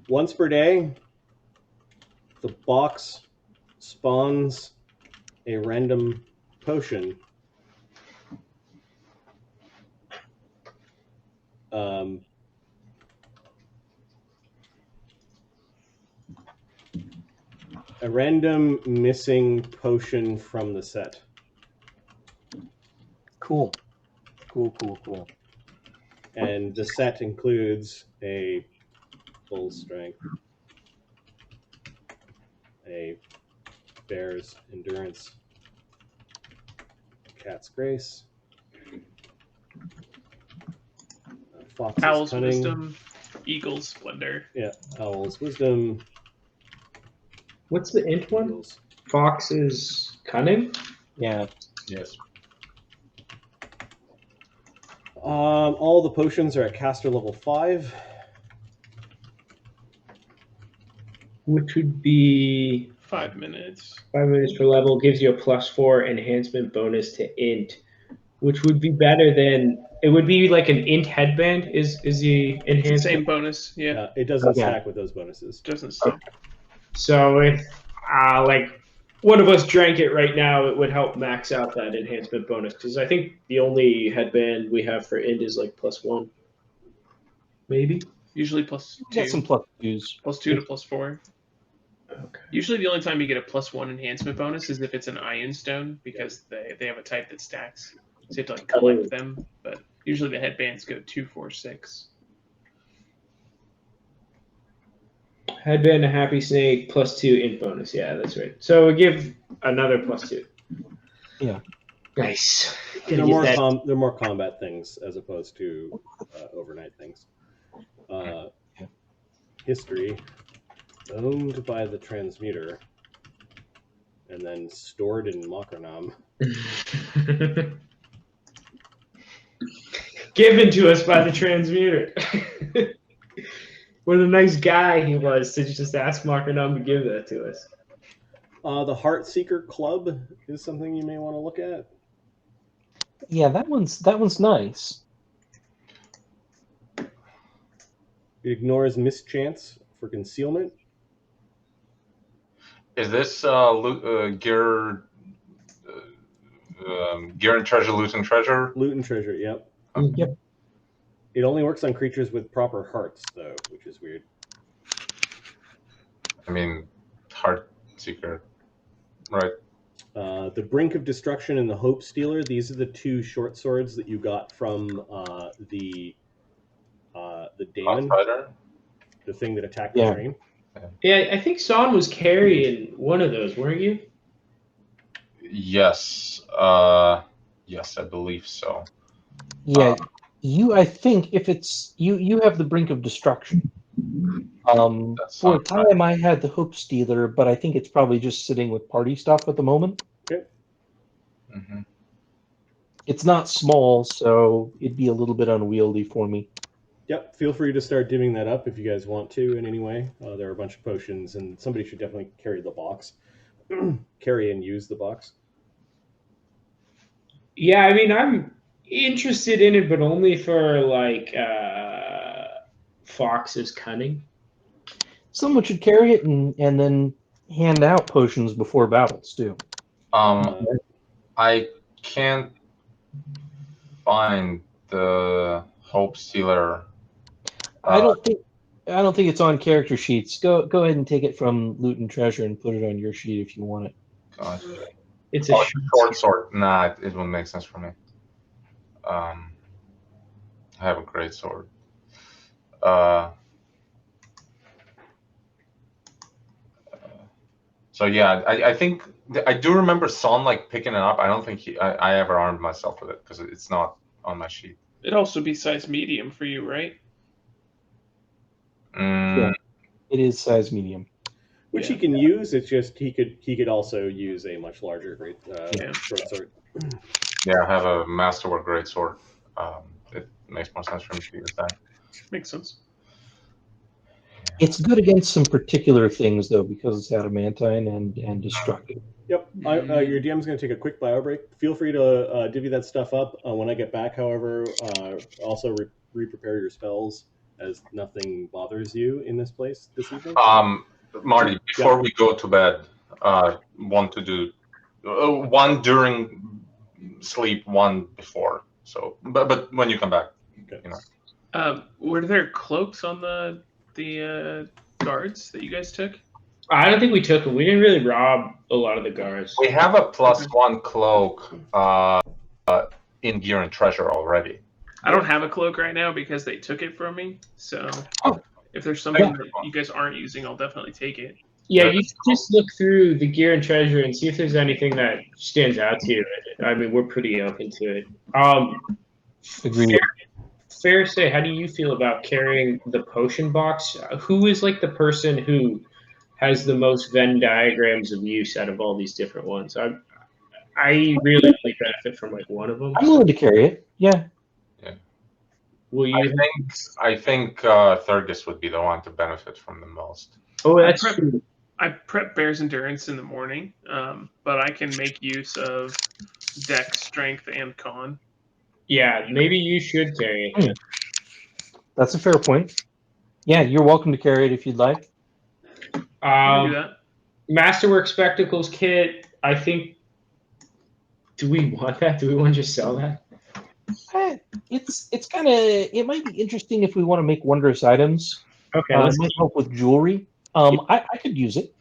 Once per day, the box spawns a random potion. A random missing potion from the set. Cool. And the set includes a bull strength, a bear's endurance, cat's grace, fox's Owl's cunning, wisdom, eagle's splendor. Yeah, owl's wisdom. What's the int one? Eagles. Fox's cunning? Yeah. Yes. All the potions are at caster level 5. Which would be 5 minutes. 5 minutes per level, gives you a +4 enhancement bonus to int, which would be better than it would be like an int headband. Is the enhancement? Same bonus. Yeah. It doesn't Yeah. stack with those bonuses. Doesn't stack. So if like one of us drank it right now, it would help max out that enhancement bonus because I think the only headband we have for int is like +1, maybe. Usually +2. Get some plus twos. +2 to +4. Okay. Usually the only time you get a +1 enhancement bonus is if it's an iron stone because they have a type that stacks. So you have to like collect them. But usually the headbands go 2, 4, 6. Headband a happy snake +2 int bonus. Yeah, that's right. So we give another +2. Yeah. Nice. They're more combat things as opposed to overnight things. History. Owned by the transmuter, and then stored in Makranam. Given to us by the transmuter. What a nice guy he was to just ask Makranam to give that to us. The Heartseeker Club is something you may want to look at. Yeah, that one's nice. It ignores mischance for concealment. Is this gear and treasure, loot and treasure? Loot and treasure, yep. Yep. It only works on creatures with proper hearts, though, which is weird. I mean, Heartseeker, right? The Brink of Destruction and the Hope Stealer. These are the two short swords that you got from the daemon, Outsider? the thing that attacked the train. Yeah, I think Saun was carrying one of those, weren't you? Yes. Yes, I believe so. Yeah, I think if it's you have the Brink of Destruction. For a time, I had the Hope Stealer, but I think it's probably just sitting with party stuff at the moment. Okay. Mm-hmm. It's not small, so it'd be a little bit unwieldy for me. Yep, feel free to start divvying that up if you guys want to in any way. There are a bunch of potions, and somebody should definitely carry the box. Carry and use the box. Yeah, I mean, I'm interested in it, but only for, like, Fox's cunning. Someone should carry it and then hand out potions before battles, too. I can't find the Hope Stealer. I don't think it's on character sheets. Go ahead and take it from Loot and Treasure and put it on your sheet if you want it. Gotcha. It's a short sword. Nah, it won't make sense for me. I have a great sword. So yeah, I think I do remember Saun like picking it up. I don't think I ever armed myself with it because it's not on my sheet. It'd also be size medium for you, right? Yeah, it is size medium. Which he can use. It's just he could also use a much larger great short sword. Yeah, I have a masterwork great sword. It makes more sense for me to use that. Makes sense. It's good against some particular things though, because it's adamantine and destructive. Yep. Your DM's going to take a quick bio break. Feel free to divvy that stuff up when I get back. However, also re-prepare your spells as nothing bothers you in this place this evening. Marty, before we go to bed, want to do one during sleep, one before. So, but when you come back, okay. You know. Were there cloaks on the guards that you guys took? I don't think we took them. We didn't really rob a lot of the guards. We have a +1 cloak in gear and treasure already. I don't have a cloak right now because they took it from me. So if there's something that you guys aren't using, I'll definitely take it. Yeah, you should just look through the gear and treasure and see if there's anything that stands out to you. I mean, we're pretty open to it. Agreed. Ferosae, how do you feel about carrying the potion box? Who is like the person who has the most Venn diagrams of use out of all these different ones? I really only benefit from like one of them. I'm willing to carry it. Yeah. Will you? I think Thurgus would be the one to benefit from the most. Oh, that's true. I prep Bear's Endurance in the morning, but I can make use of Dex, Strength, and Con. Yeah, maybe you should carry it. That's a fair point. Yeah, you're welcome to carry it if you'd like. I can do that. Masterwork Spectacles kit, I think. Do we want that? Do we want to just sell that? It's kind of, it might be interesting if we want to make wondrous items. Okay, It might help with jewelry. I could use it.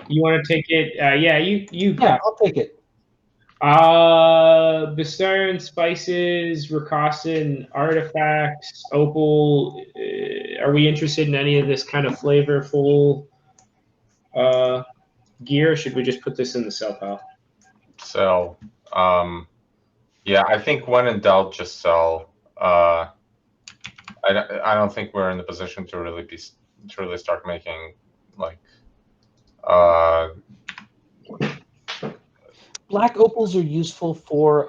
you want to take it? Yeah, you. Yeah, I'll take it. Bastarian spices, Rakassan artifacts, opal. Are we interested in any of this kind of flavorful gear? Or should we just put this in the sell pile? So, yeah, I think when in doubt, just sell. I don't think we're in the position to really start making like. Black opals are useful for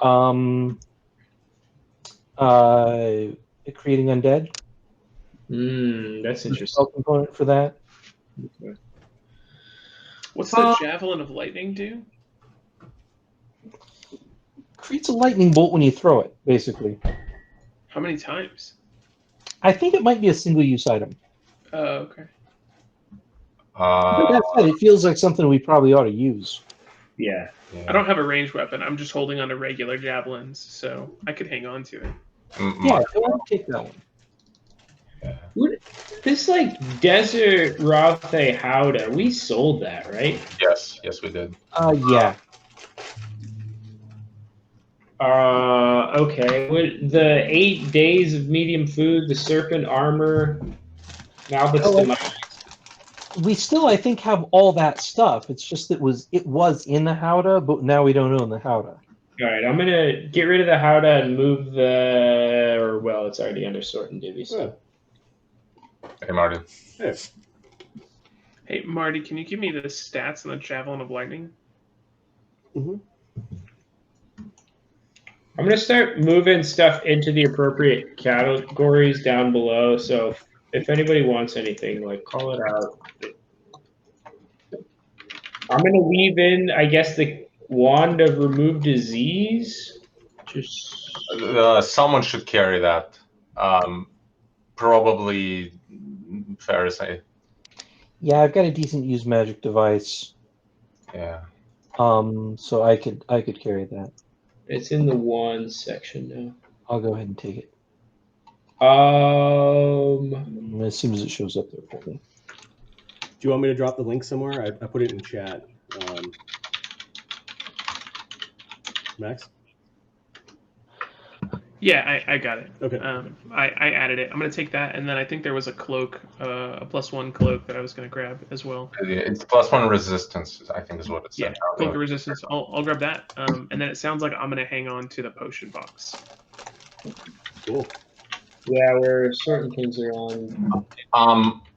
creating undead. That's There's a interesting. spell component for that. Okay. What's the javelin of lightning do? Creates a lightning bolt when you throw it, basically. How many times? I think it might be a single-use item. Oh, okay. But that said, it feels like something we probably ought to use. Yeah. I don't have a ranged weapon. I'm just holding on to regular javelins, so I could hang on to it. Yeah, go ahead and take that one. This like desert Routhe Howdah, we sold that, right? Yes, we did. Yeah. Okay. The 8 days of medium food, the serpent armor. Now that's we still, I think, have all that stuff. It's just it was in the Howdah, but now we don't own the Howdah. All right, I'm gonna get rid of the Howdah and move it's already under sort and divvy. So. Hey, Marty. Hey, Marty, can you give me the stats on the javelin of lightning? I'm gonna start moving stuff into the appropriate categories down below. So if anybody wants anything, like call it out. I'm gonna leave in, I guess, the wand of remove disease. Just someone should carry that. Probably Ferosae. Yeah, I've got a decent use magic device. Yeah. So I could carry that. It's in the one section now. I'll go ahead and take it. As soon as it shows up there for me. Do you want me to drop the link somewhere? I put it in chat. Max? Yeah, I got it. Okay. I added it. I'm going to take that, and then I think there was a cloak, a +1 cloak that I was going to grab as well. It's +1 resistance, I think is what it said. Yeah, cloak of resistance. I'll grab that. And then it sounds like I'm going to hang on to the potion box. Cool. Yeah, where certain things are on.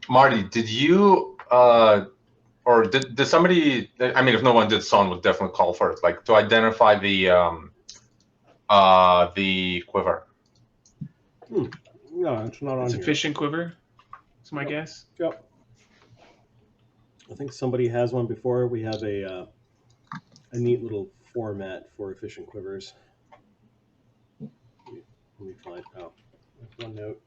Marty, did you or did somebody? I mean, if no one did, Saun would definitely call for it, like to identify the quiver. No, it's not on It's a here. fishing quiver. That's my guess. Yep. I think somebody has one before. We have a neat little format for fishing quivers. Let me find out. One note.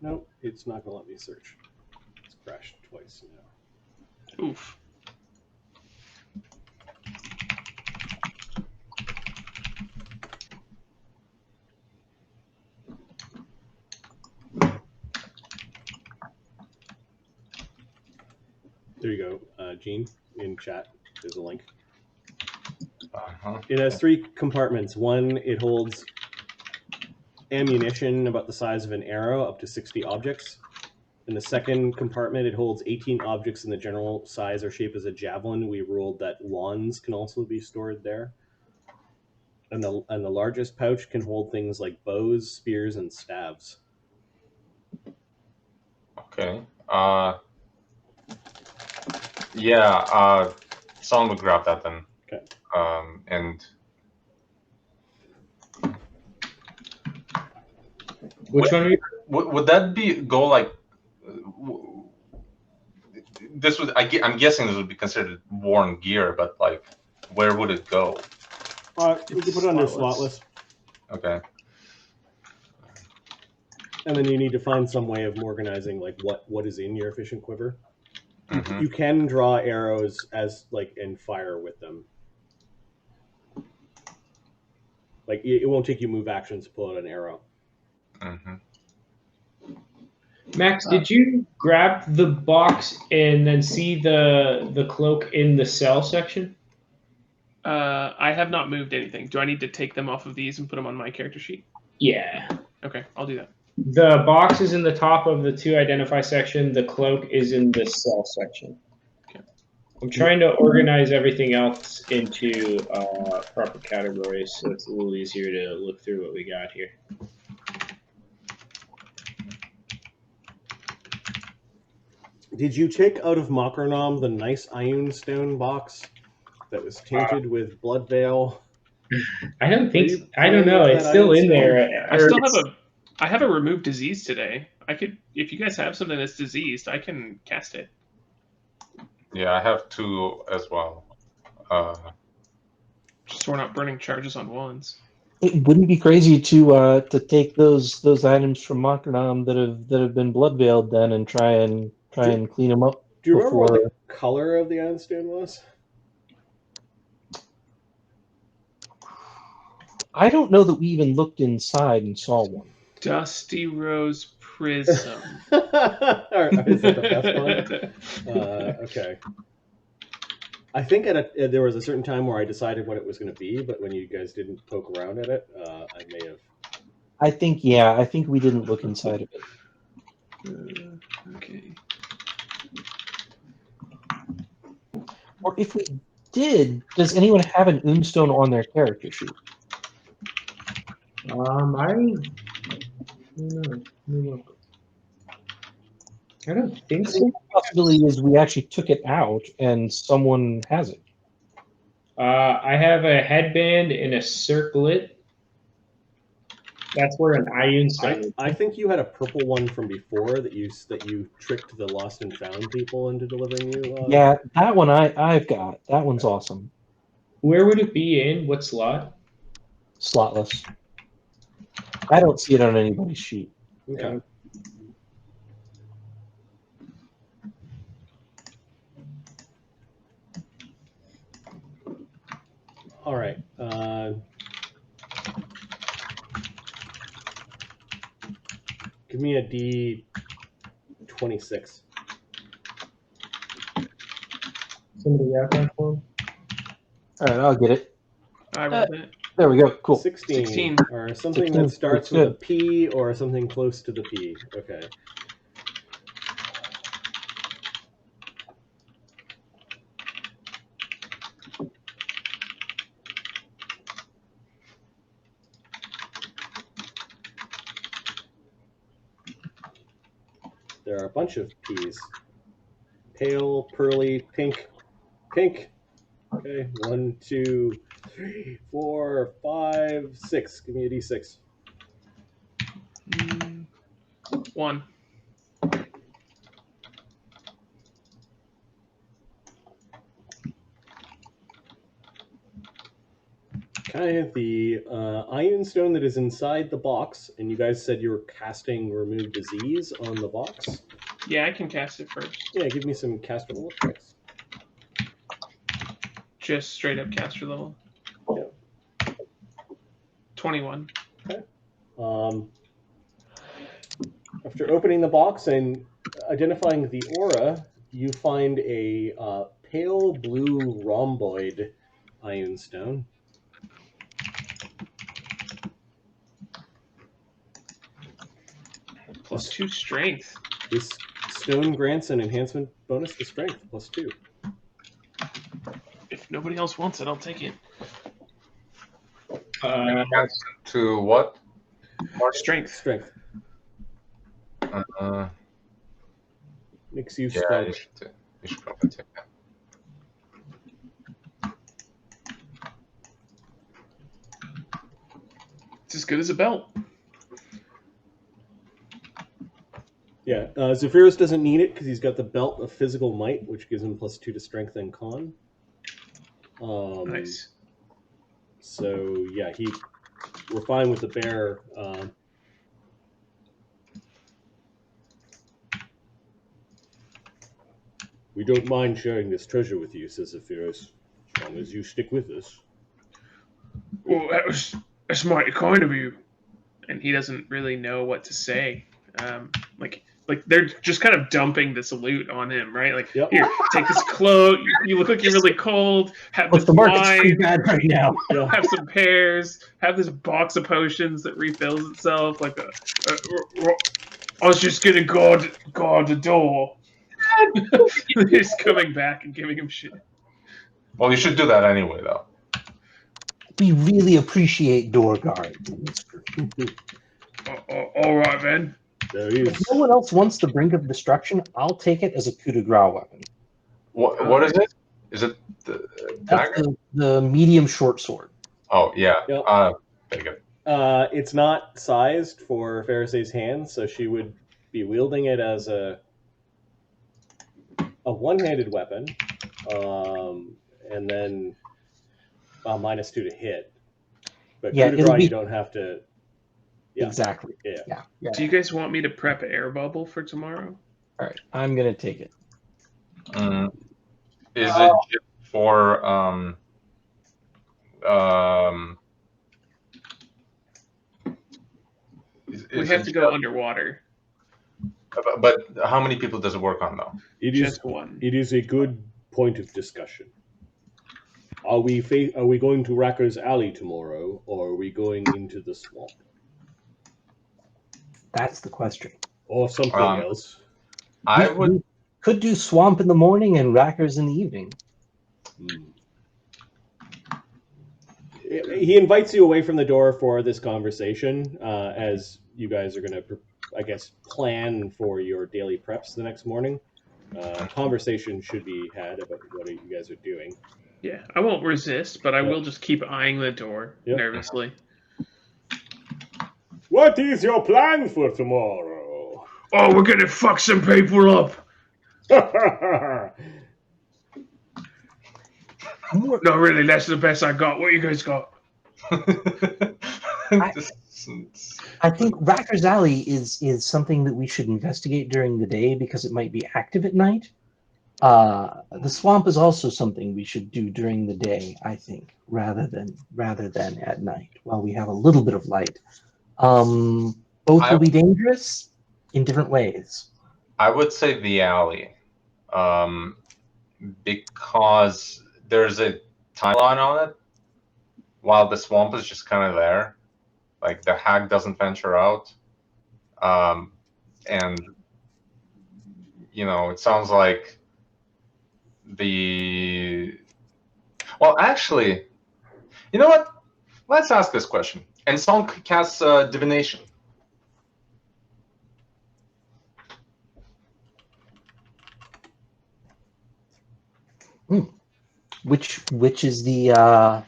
Nope, it's not going to let me search. It's crashed twice now. Oof. There you go, Gene, in chat. There's a link. Uh-huh. It has 3 compartments. One, it holds ammunition about the size of an arrow, up to 60 objects. In the second compartment, it holds 18 objects in the general size or shape as a javelin. We ruled that wands can also be stored there. And the largest pouch can hold things like bows, spears, and staves. Okay. Yeah. Saun would grab that then. Okay. And Which one are you? would that go like? This would I'm guessing this would be considered worn gear, but like, where would it go? We can put it under slotless. Okay. And then you need to find some way of organizing like what is in your efficient quiver. Mm-hmm. You can draw arrows as like and fire with them. Like it won't take you move actions to pull out an arrow. Mm-hmm. Max, did you grab the box and then see the cloak in the cell section? I have not moved anything. Do I need to take them off of these and put them on my character sheet? Yeah. Okay, I'll do that. The box is in the top of the to identify section. The cloak is in the cell section. Okay. I'm trying to organize everything else into proper categories, so it's a little easier to look through what we got here. Did you take out of Macronom the nice Ion Stone box that was tainted with Blood Veil? I don't think. you I don't know. playing It's that still Ion in there. I have a remove disease today. I could, if you guys have something that's diseased, I can cast it. Yeah, I have 2 as well. Just so we're not burning charges on ones. It wouldn't be crazy to take those items from Macronom that have been blood veiled then and try and clean them up. Do you remember what before... the color of the Ion Stone was? I don't know that we even looked inside and saw one. Dusty Rose Prism. Is that the best one? Okay. I think there was a certain time where I decided what it was going to be, but when you guys didn't poke around at it, I may have. I think we didn't look inside of it. Okay. Or if we did, does anyone have an Unstone on their character sheet? I don't know. I don't think so. The possibility is we actually took it out and someone has it. I have a headband and a circlet. That's where an Ion Stone is. I think you had a purple one from before that you tricked the lost and found people into delivering you. Yeah, that one I've got. That one's awesome. Where would it be in? What slot? Slotless. I don't see it on anybody's sheet. Okay. All right. Give me a D26. Somebody got that one? All right, I'll get it. I rolled it. There we go. Cool. 16. Or something 16. that starts That's with a P or something close to the P. Okay. There are a bunch of P's. Pale, pearly, pink, pink. Okay, 1, 2, 3, 4, 5, 6. Give me a D6. 1. Okay, the Ion Stone that is inside the box, and you guys said you were casting Remove Disease on the box. Yeah, I can cast it first. Yeah, give me some caster level checks. Just straight up caster level. Yeah. 21. Okay. After opening the box and identifying the aura, you find a pale blue rhomboid Ion Stone. +2 strength. This stone grants an enhancement bonus to strength, +2. If nobody else wants it, I'll take it. To what? Strength. Strength. Makes you Yeah, strong. you should probably take that. It's as good as a belt. Yeah, Zephyros doesn't need it because he's got the belt of physical might, which gives him +2 to strength and con. Nice. So yeah, we're fine with the bear. We don't mind sharing this treasure with you, says Zephyros, as long as you stick with us. Well, that's mighty kind of you. And he doesn't really know what to say. Like they're just kind of dumping this loot on him, right? Like, Yep. here, take this cloak. You look like you're really cold. Have Look, this the market's pretty wine. bad right now. Yeah. Have some pears. Have this box of potions that refills itself. Like I was just gonna guard the door. he's coming back and giving him shit. Well, you should do that anyway, though. We really appreciate door guards. All right, then. There he If is. no one else wants the brink of destruction, I'll take it as a coup de grace weapon. What is it? Is it the That's dagger? the medium short sword. Oh, yeah. Yep. Take it. It's not sized for Ferosae's hands, so she would be wielding it as a one-handed weapon, and then -2 to hit. But Yeah, coup de it'll grace, be- you don't have to. Yeah. Exactly. Yeah. Yeah. Do you guys want me to prep air bubble for tomorrow? All right, I'm gonna take it. Is it just for We have to go underwater. But how many people does it work on, though? Just one. It is a good point of discussion. Are we going to Racker's Alley tomorrow, or are we going into the swamp, That's the question. or something else? I We- would. we could do swamp in the morning and rackers in the evening. He invites you away from the door for this conversation, as you guys are going to, I guess, plan for your daily preps the next morning. Conversation should be had about what you guys are doing. Yeah, I won't resist, but I Yeah. will just keep eyeing the door Yep. nervously. What is your plan for tomorrow? Oh, we're gonna fuck some people up. More, No, really, that's the best I got. What you guys got? I think Racker's Alley is something that we should investigate during the day because it might be active at night. The swamp is also something we should do during the day, I think, rather than at night, while we have a little bit of light. Both will be dangerous in different ways. I would say the alley, because there's a timeline on it, while the swamp is just kind of there. Like, the hag doesn't venture out. And, it sounds like well, actually, you know what? Let's ask this question. And Saun casts divination. Which is the A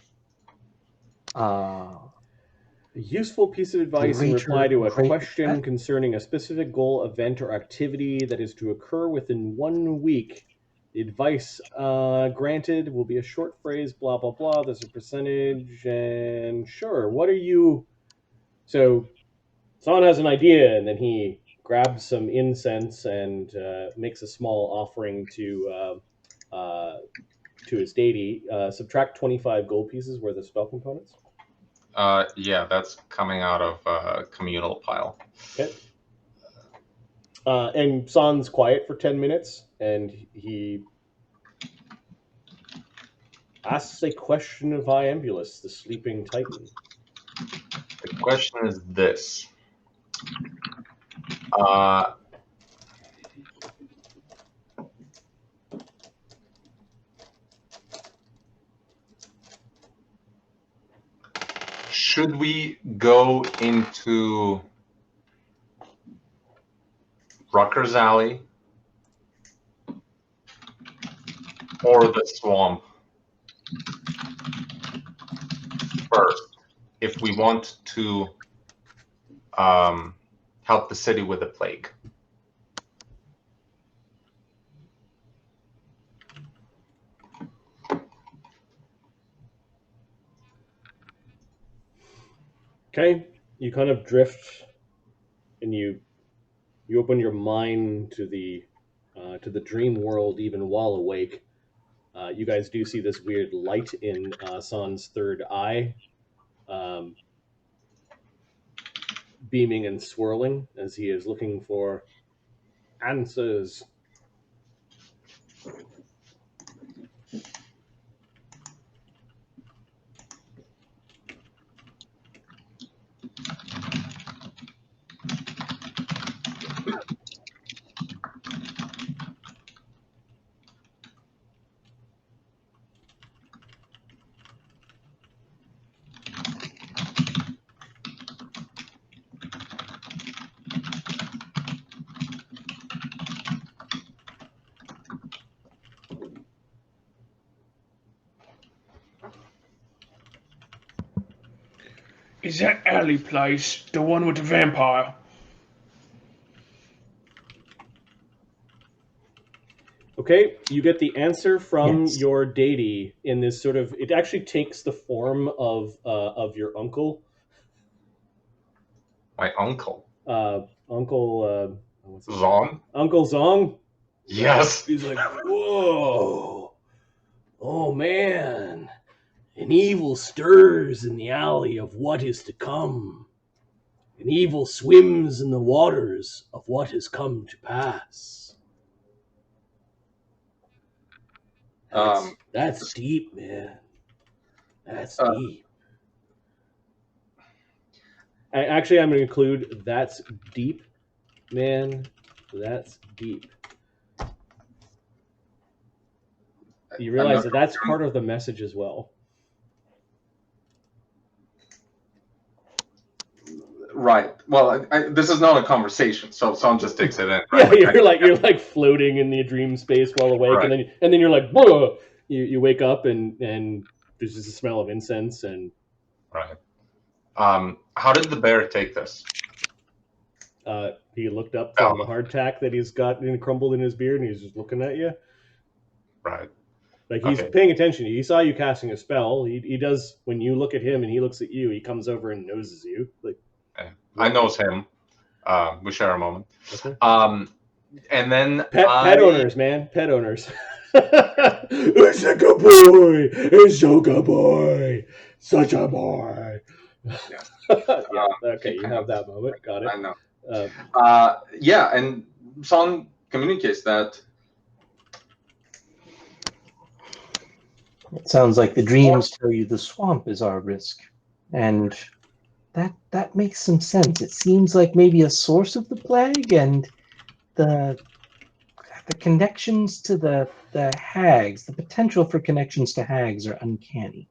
useful piece of advice in reply to a question concerning a specific goal, event, or activity that is to occur within 1 week. The advice granted will be a short phrase, blah, blah, blah. There's a percentage, and sure, what are you... So, Saun has an idea, and then he grabs some incense and makes a small offering to his deity. Subtract 25 gold pieces worth of spell components. Yeah, that's coming out of communal pile. Okay. And Saun's quiet for 10 minutes, and he asks a question of Iambulus, the sleeping titan. The question is this. Should we go into Rucker's Alley or the swamp first if we want to help the city with the plague? Okay, you kind of drift, and you open your mind to the dream world even while awake. You guys do see this weird light in Saun's third eye, um, beaming and swirling as he is looking for answers. Is that alley place the one with the vampire? Okay, you get the answer from Yes. your deity in this sort of. It actually takes the form of your uncle. My uncle. Uncle. What's his name? Zong? Uncle Zong. Yes. He's like, whoa, oh man, an evil stirs in the alley of what is to come. An evil swims in the waters of what has come to pass. That's deep, man. That's deep. I'm going to include that's deep, man. That's deep. You realize that that's part of the message as well. Right. Well, this is not a conversation, so Saun just takes it in. Yeah, Right? you're like floating in the dream space while awake, Right. and then you're like, whoa! You wake up and there's just a smell of incense and. Right. How did the bear take this? He looked up from the hardtack that he's got crumbled in his beard, and he's just looking at you. Right. Like he's paying attention to you. He saw you casting a spell. He does when you look at him and he looks at you. He comes over and noses you. Like I knows him. We share a moment. Okay. And then pet owners, man, pet owners. It's a good boy. It's so good boy. Such a boy. Yeah. Okay, you have that moment. Got it. I know. Yeah, and Saun communicates that. It sounds like the dreams tell you the swamp is our risk, and that makes some sense. It seems like maybe a source of the plague, and the connections to the hags, the potential for connections to hags are uncanny,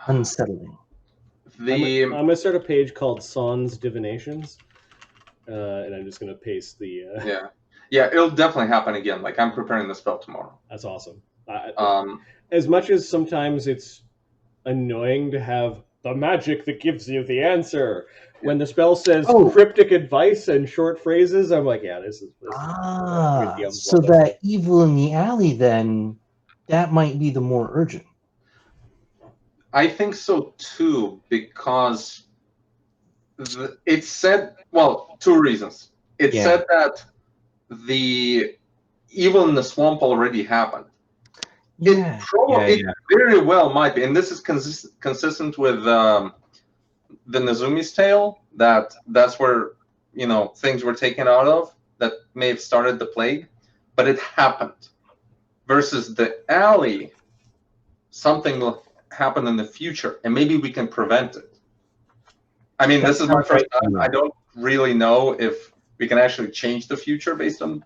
unsettling. I'm gonna start a page called Saun's Divinations, and I'm just gonna paste the. Yeah, it'll definitely happen again. Like I'm preparing the spell tomorrow. That's awesome. As much as sometimes it's annoying to have the magic that gives you the answer, when the spell says cryptic advice and short phrases, I'm like, yeah, this is so that evil in the alley, then that might be the more urgent. I think so too, because it said, well, two reasons. It said that the evil in the swamp already happened. It very well might be, and this is consistent with the Nezumi's tale, that's where things were taken out of that may have started the plague, but it happened. Versus the alley, something will happen in the future, and maybe we can prevent it. I mean, this is my first time. I don't really know if we can actually change the future based on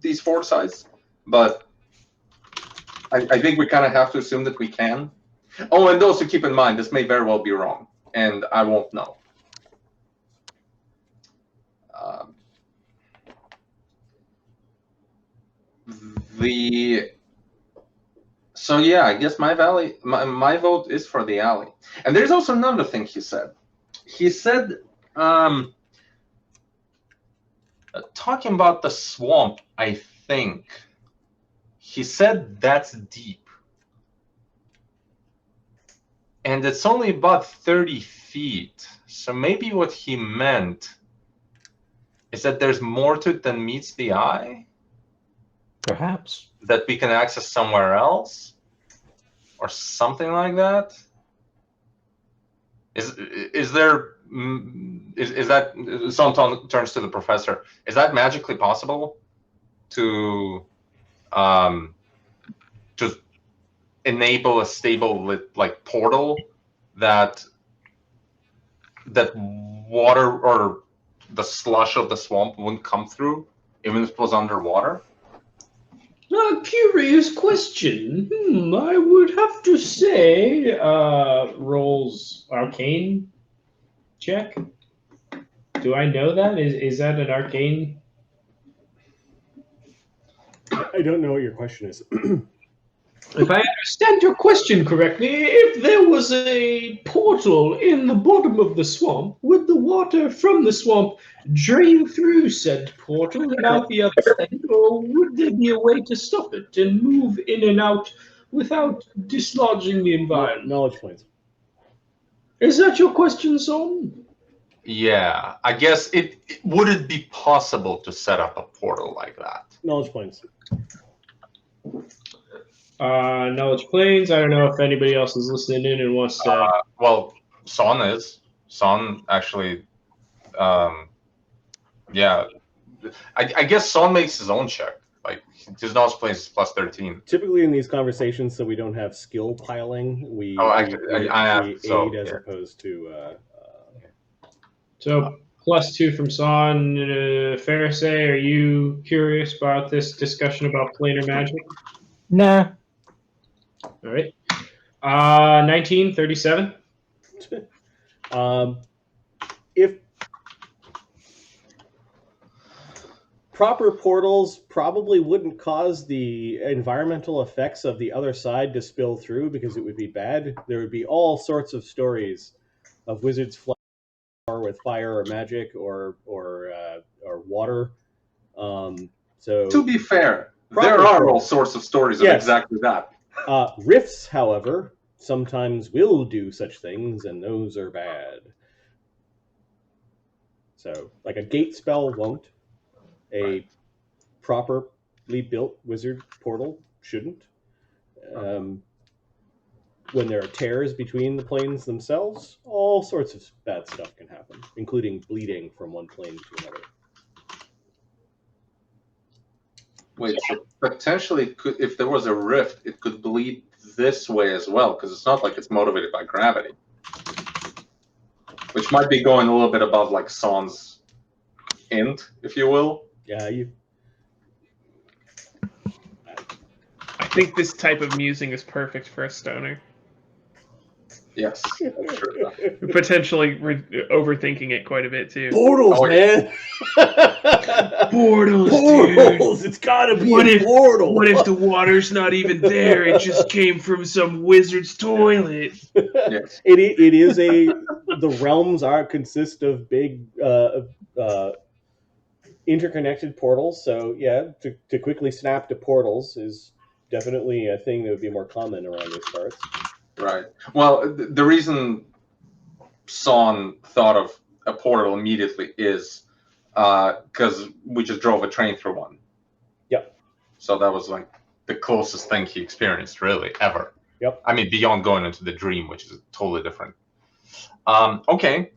these foresights, but I think we kind of have to assume that we can. Oh, and also keep in mind, this may very well be wrong, and I won't know. So yeah, I guess my vote is for the alley. And there's also another thing he said. He said, talking about the swamp, I think. He said that's deep. And it's only about 30 feet. So maybe what he meant is that there's more to it than meets the eye? Perhaps. That we can access somewhere else? Or something like that? Is that Saun turns to the professor? Is that magically possible to just enable a stable like portal that water or the slush of the swamp wouldn't come through, even if it was underwater? A curious question. I would have to say, rolls arcane check. Do I know that? Is that an arcane? I don't know what your question is. If I understand your question correctly, if there was a portal in the bottom of the swamp, would the water from the swamp drain through said portal and out the other side, or would there be a way to stop it and move in and out without dislodging the environment? Knowledge points. Is that your question, Saun? Yeah, I guess would it be possible to set up a portal like that? Knowledge points. Knowledge planes. I don't know if anybody else is listening in and wants to. Well, Saun is. Saun actually. Yeah, I guess Saun makes his own check. Like his knowledge planes is plus 13. Typically in these conversations, so we don't have skill piling. We I have aid so as yeah. opposed to. So +2 from Saun. Ferosae, are you curious about this discussion about planar magic? Nah. All right. 1937. If proper portals probably wouldn't cause the environmental effects of the other side to spill through because it would be bad. There would be all sorts of stories of wizards flying with fire or magic or water. So To be fair, there are all sorts of stories of exactly that. Rifts, however, sometimes will do such things, and those are bad. So, like a gate spell won't. A properly built wizard portal shouldn't. When there are tears between the planes themselves, all sorts of bad stuff can happen, including bleeding from one plane to another. Wait, so potentially, if there was a rift, it could bleed this way as well, because it's not like it's motivated by gravity. Which might be going a little bit above, like, Saun's int, if you will. Yeah, I think this type of musing is perfect for a stoner. Yes, that's true. Potentially overthinking it quite a bit, too. Portals, man! Portals, Portals! dude. It's gotta be a portal! What if the water's not even there? It just came from some wizard's toilet. Yes. It is the realms consist of big interconnected portals, so yeah, to quickly snap to portals is definitely a thing that would be more common around these parts. Right. Well, the reason Saun thought of a portal immediately is because we just drove a train through one. Yep. So that was like the closest thing he experienced, really, ever. Yep. I mean, beyond going into the dream, which is totally different. Okay.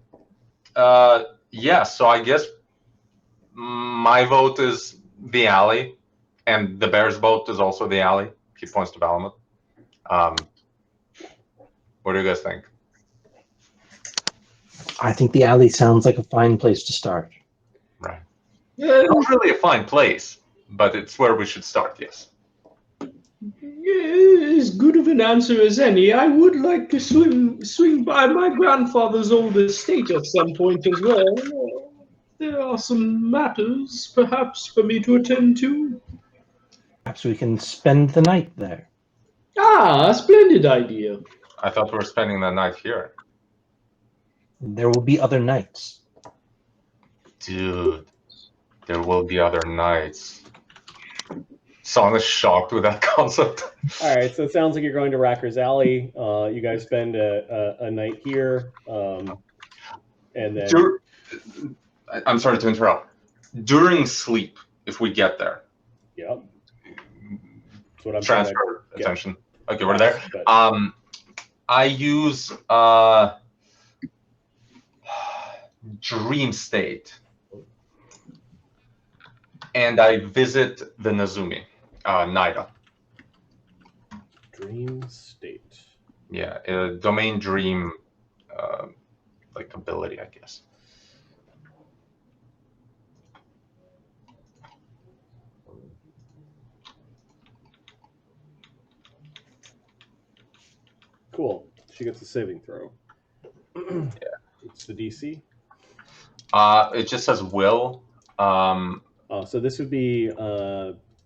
Yeah, so I guess my vote is the alley, and the bear's vote is also the alley. He points to Balamut. What do you guys think? I think the alley sounds like a fine place to start. Right. Not really a fine place, but it's where we should start, yes. As good of an answer as any. I would like to swing by my grandfather's old estate at some point as well. There are some matters, perhaps, for me to attend to. Perhaps we can spend the night there. Ah, a splendid idea. I thought we were spending the night here. There will be other nights. Dude, there will be other nights. Saun is shocked with that concept. All right, so it sounds like you're going to Racker's Alley. You guys spend a night here. And then I'm sorry to interrupt. During sleep, if we get there. Yep. That's what I'm Transfer attention. Okay, we're Yes, there. but- I use dream state, and I visit the Nezumi, Nyta. Dream state. Yeah, domain dream, like ability, I guess. Cool. She gets a saving throw. Yeah. It's the DC. It just says will. So this would be.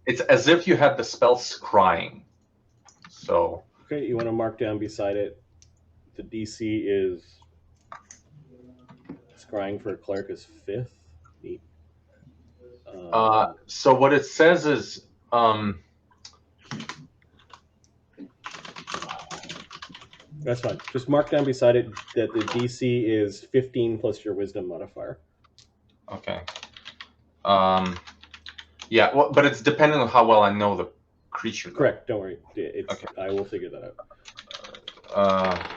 It's as if you had the spell scrying. So. Okay, you want to mark down beside it. The DC is. Scrying for a cleric is 5th. Neat. So what it says is. That's fine. Just mark down beside it that the DC is 15 plus your wisdom modifier. Okay. Yeah, well, but it's dependent on how well I know the creature. Though. Correct. Don't worry. It's, okay. I will figure that out.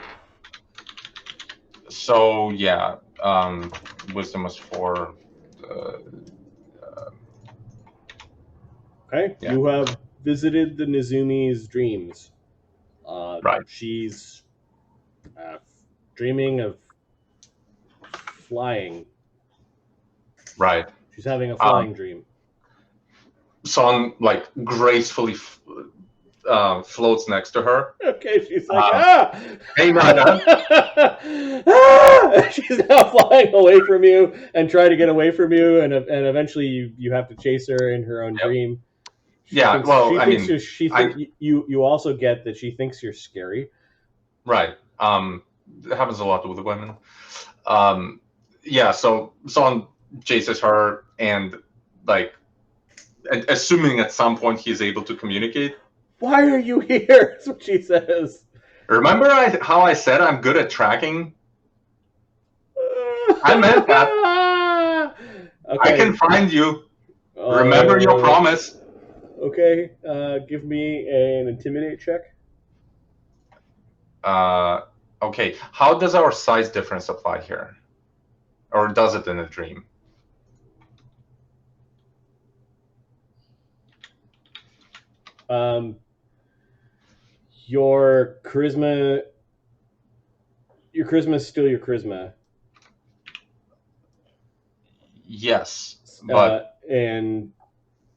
So yeah, wisdom was 4. Okay. Yeah. You have visited the Nezumi's dreams. Right. She's dreaming of flying. Right. She's having a flying dream. Saun like gracefully floats next to her. Okay, she's like, Hey, Nyta. She's now flying away from you and trying to get away from you, and eventually you have to chase her in her own dream. Yeah, you also get that she thinks you're scary. Right. It happens a lot with women. Yeah, so Saun chases her and like assuming at some point he's able to communicate. Why are you here? That's what she says. Remember how I said I'm good at tracking? I meant that. Okay. I can find you. Remember your promise. Okay, give me an intimidate check. Okay, how does our size difference apply here? Or does it in a dream? Your charisma is still your charisma. Yes, but and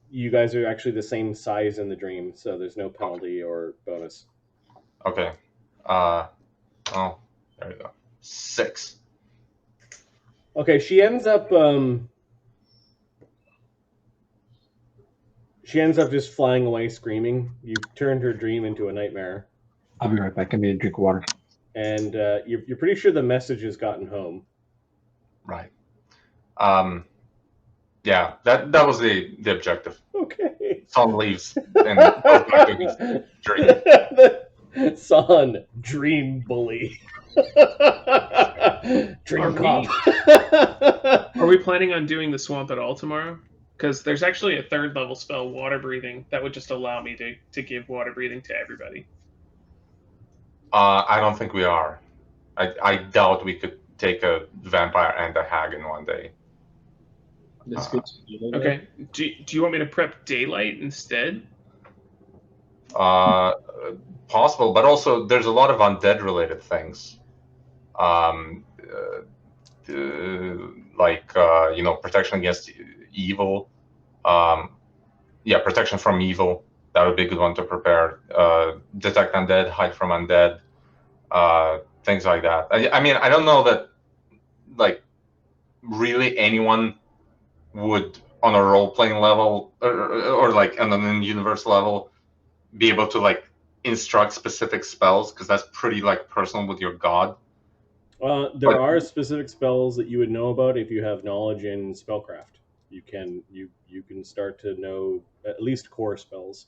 you guys are actually the same size in the dream, so there's no penalty or bonus. Okay. Oh, there you go. 6. Okay, she ends up just flying away screaming. You've turned her dream into a nightmare. I'll be right back. I need a drink of water. And you're pretty sure the message has gotten home. Right. Yeah, that was the objective. Okay. Saun leaves and goes back to his dream. Saun, dream bully. Dream cop. Are we planning on doing the swamp at all tomorrow? Because there's actually a 3rd level spell, water breathing, that would just allow me to give water breathing to everybody. I don't think we are. I doubt we could take a vampire and a hag in one day. That's good. Okay. Do you want me to prep daylight instead? Possible, but also there's a lot of undead related things. Like protection against evil. Yeah, protection from evil. That would be a good one to prepare. Detect undead, hide from undead. Things like that. I mean, I don't know that like really anyone would on a role-playing level or like on an in-universe level be able to like instruct specific spells, because that's pretty like personal with your god. There are specific spells that you would know about if you have knowledge in spellcraft. You can start to know at least core spells.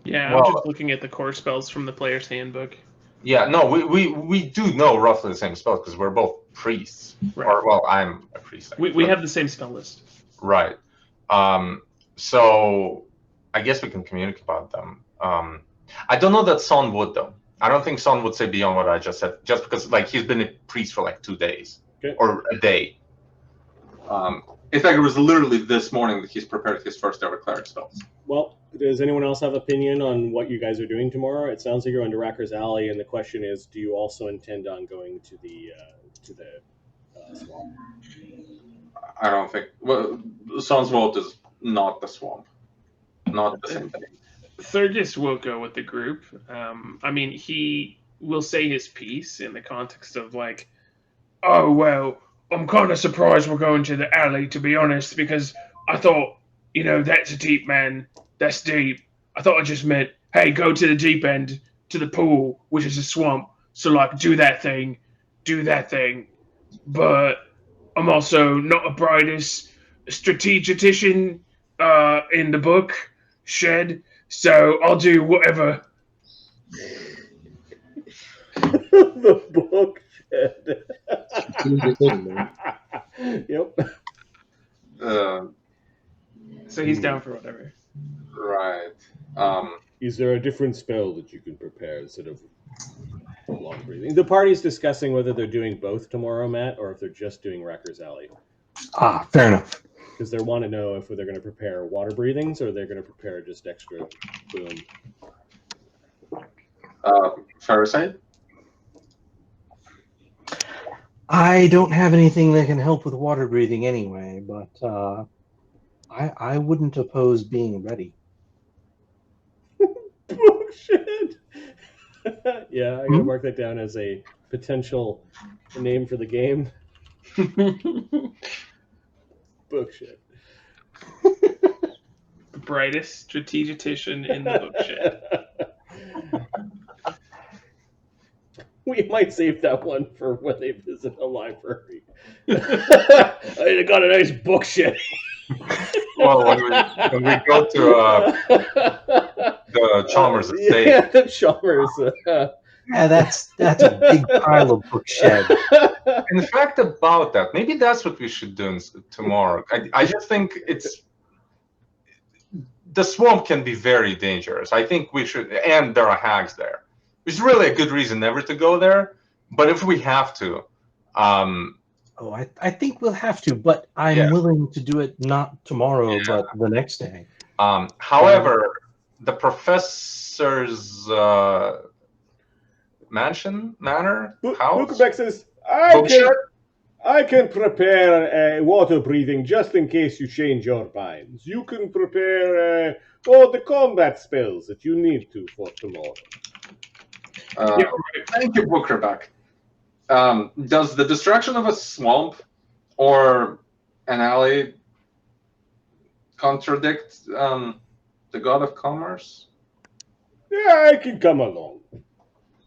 Yeah, I'm just looking at the core spells from the player's handbook. Yeah, no, we do know roughly the same spells because we're both priests. Right. Or, well, I'm a priest. We have the same spell list. Right. So I guess we can communicate about them. I don't know that Saun would, though. I don't think Saun would say beyond what I just said, just because like he's been a priest for like 2 days or a day. In fact, it was literally this morning that he's prepared his first ever cleric spells. Well, does anyone else have opinion on what you guys are doing tomorrow? It sounds like you're going to Racker's Alley, and the question is, do you also intend on going to the swamp? I don't think. Well, Saun's vote is not the swamp, not the same thing. Thurgus will go with the group. I mean, he will say his piece in the context of like, Oh, well, I'm kind of surprised we're going to the alley, to be honest, because I thought, that's a deep, man. That's deep. I thought I just meant, hey, go to the deep end, to the pool, which is a swamp. So, like, do that thing. But I'm also not the brightest strategician in the book, Shed. So I'll do whatever. The book shed. Yep. so he's down for whatever. Right. Is there a different spell that you can prepare instead of long breathing? The party's discussing whether they're doing both tomorrow, Matt, or if they're just doing Racker's Alley. Ah, fair enough. Because they want to know if they're going to prepare water breathings or they're going to prepare just extra boom. Ferosae? I don't have anything that can help with water breathing anyway, but I wouldn't oppose being ready. Bullshit. Yeah, I'm going to mark that down as a potential name for the game. Bookshit. The brightest strategician in the bookshed. We might save that one for when they visit a library. I got a nice bookshed. Well, when we go to the Chalmers estate. Yeah, the Chalmers. Yeah, that's a big pile of bookshed. In fact, about that, maybe that's what we should do tomorrow. I just think the swamp can be very dangerous. I think we should, and there are hags there. There's really a good reason never to go there, but if we have to, I think we'll have to, but I'm willing to do it not tomorrow, but the next day. However, the professor's manor, house. Bukovac says, I can prepare water breathing just in case you change your minds. You can prepare all the combat spells that you need to for tomorrow. Thank you, Bukovac. Does the destruction of a swamp or an alley contradict the god of commerce? Yeah, I can come along.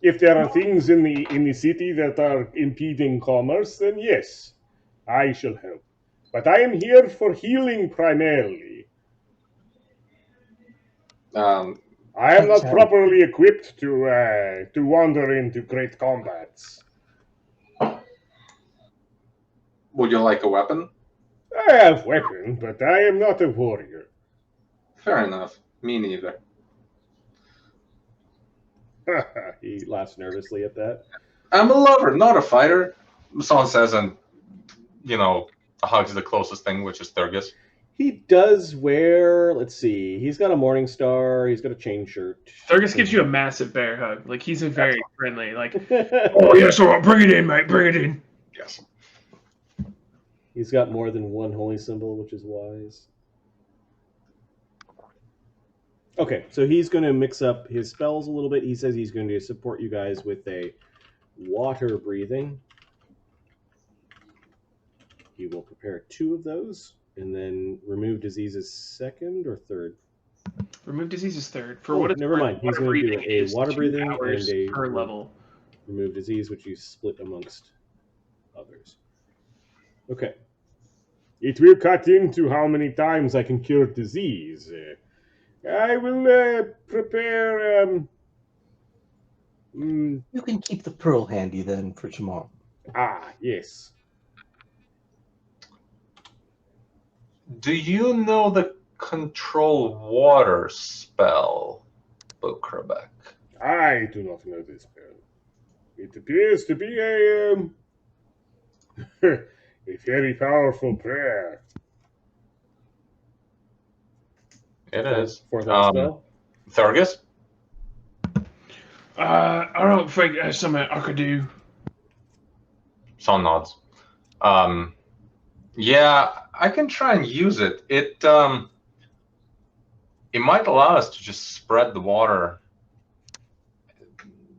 If there are things in the city that are impeding commerce, then yes, I shall help. But I am here for healing primarily. I am not properly equipped to wander into great combats. Would you like a weapon? I have weapon, but I am not a warrior. Fair enough. Me neither. He laughs nervously at that. I'm a lover, not a fighter. Saun says, and hugs the closest thing, which is Thurgus. He does wear, let's see, he's got a morning star, he's got a chain shirt. Thurgus gives you a massive bear hug. Like, he's a very friendly, like, Oh, yes, all right, bring it in, mate, bring it in. Yes. He's got more than one holy symbol, which is wise. Okay, so he's going to mix up his spells a little bit. He says he's going to support you guys with a water breathing. He will prepare 2 of those, and then remove diseases second or third. Remove disease is third. For what it's never mind. He's going to do a water breathing and a per level. Remove disease, which you split amongst others. Okay. It will cut into how many times I can cure disease. I will prepare Mm, You can keep the pearl handy then for tomorrow. yes. Do you know the control water spell, Bokrabek? I do not know this spell. It appears to be a a very powerful prayer. It is. Fourth level spell. Thurgus? I don't think that's something I could do. Saun nods. Yeah, I can try and use it. It might allow us to just spread the water,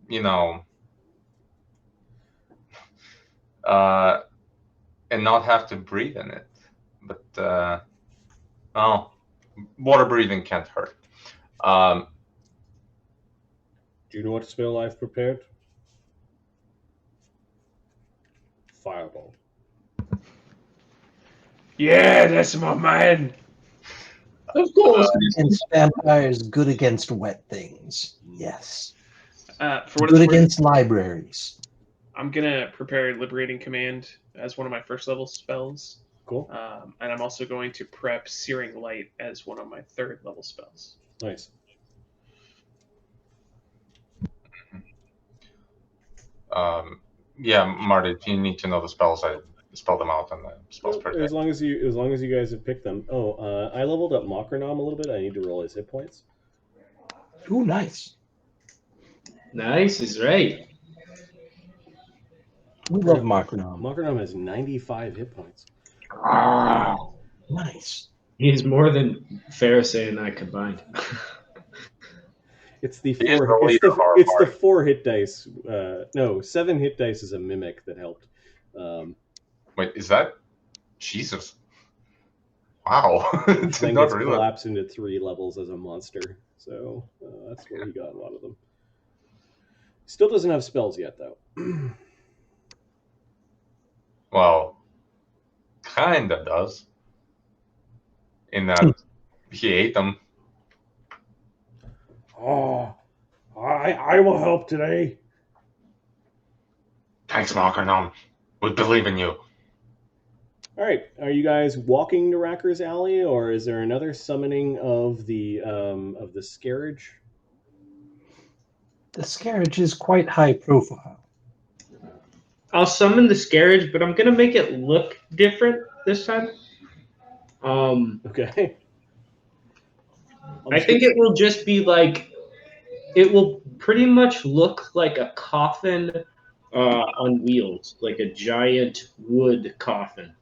you know, and not have to breathe in it. But oh, water breathing can't hurt. Do you know what spell I've prepared? Fireball. Yeah, that's my man. Of course. Against vampires, good against wet things. Yes. For what Good it's worth, against libraries. I'm gonna prepare Liberating Command as one of my first level spells, Cool. and I'm also going to prep Searing Light as one of my third level spells. Nice. Yeah, Marty, you need to know the spells. I spelled them out on the spells per As long as you guys have picked them. Oh, I leveled up Mockernom a little bit. I need to roll his hit points. Ooh, nice. Nice is right. We love Mockernom. Mockernom has 95 hit points. Nice. He's more than Ferosae and I combined. It's the He is four. the It's leader of our the party. 4 hit dice. No, 7 hit dice is a mimic that helped. Wait, is that Jesus? Wow. This thing Not gets really. collapsed into 3 levels as a monster, so that's where he got a lot of them. Still doesn't have spells yet, though. Well, kinda does. In that he ate them. Oh, I will help today. Thanks, Markernom. We believe in you. All right, are you guys walking to Racker's Alley, or is there another summoning of the Scarage? The Scarage is quite high profile. I'll summon the Scarage, but I'm gonna make it look different this time. Okay. I think it will just be like, it will pretty much look like a coffin on wheels, like a giant wood coffin.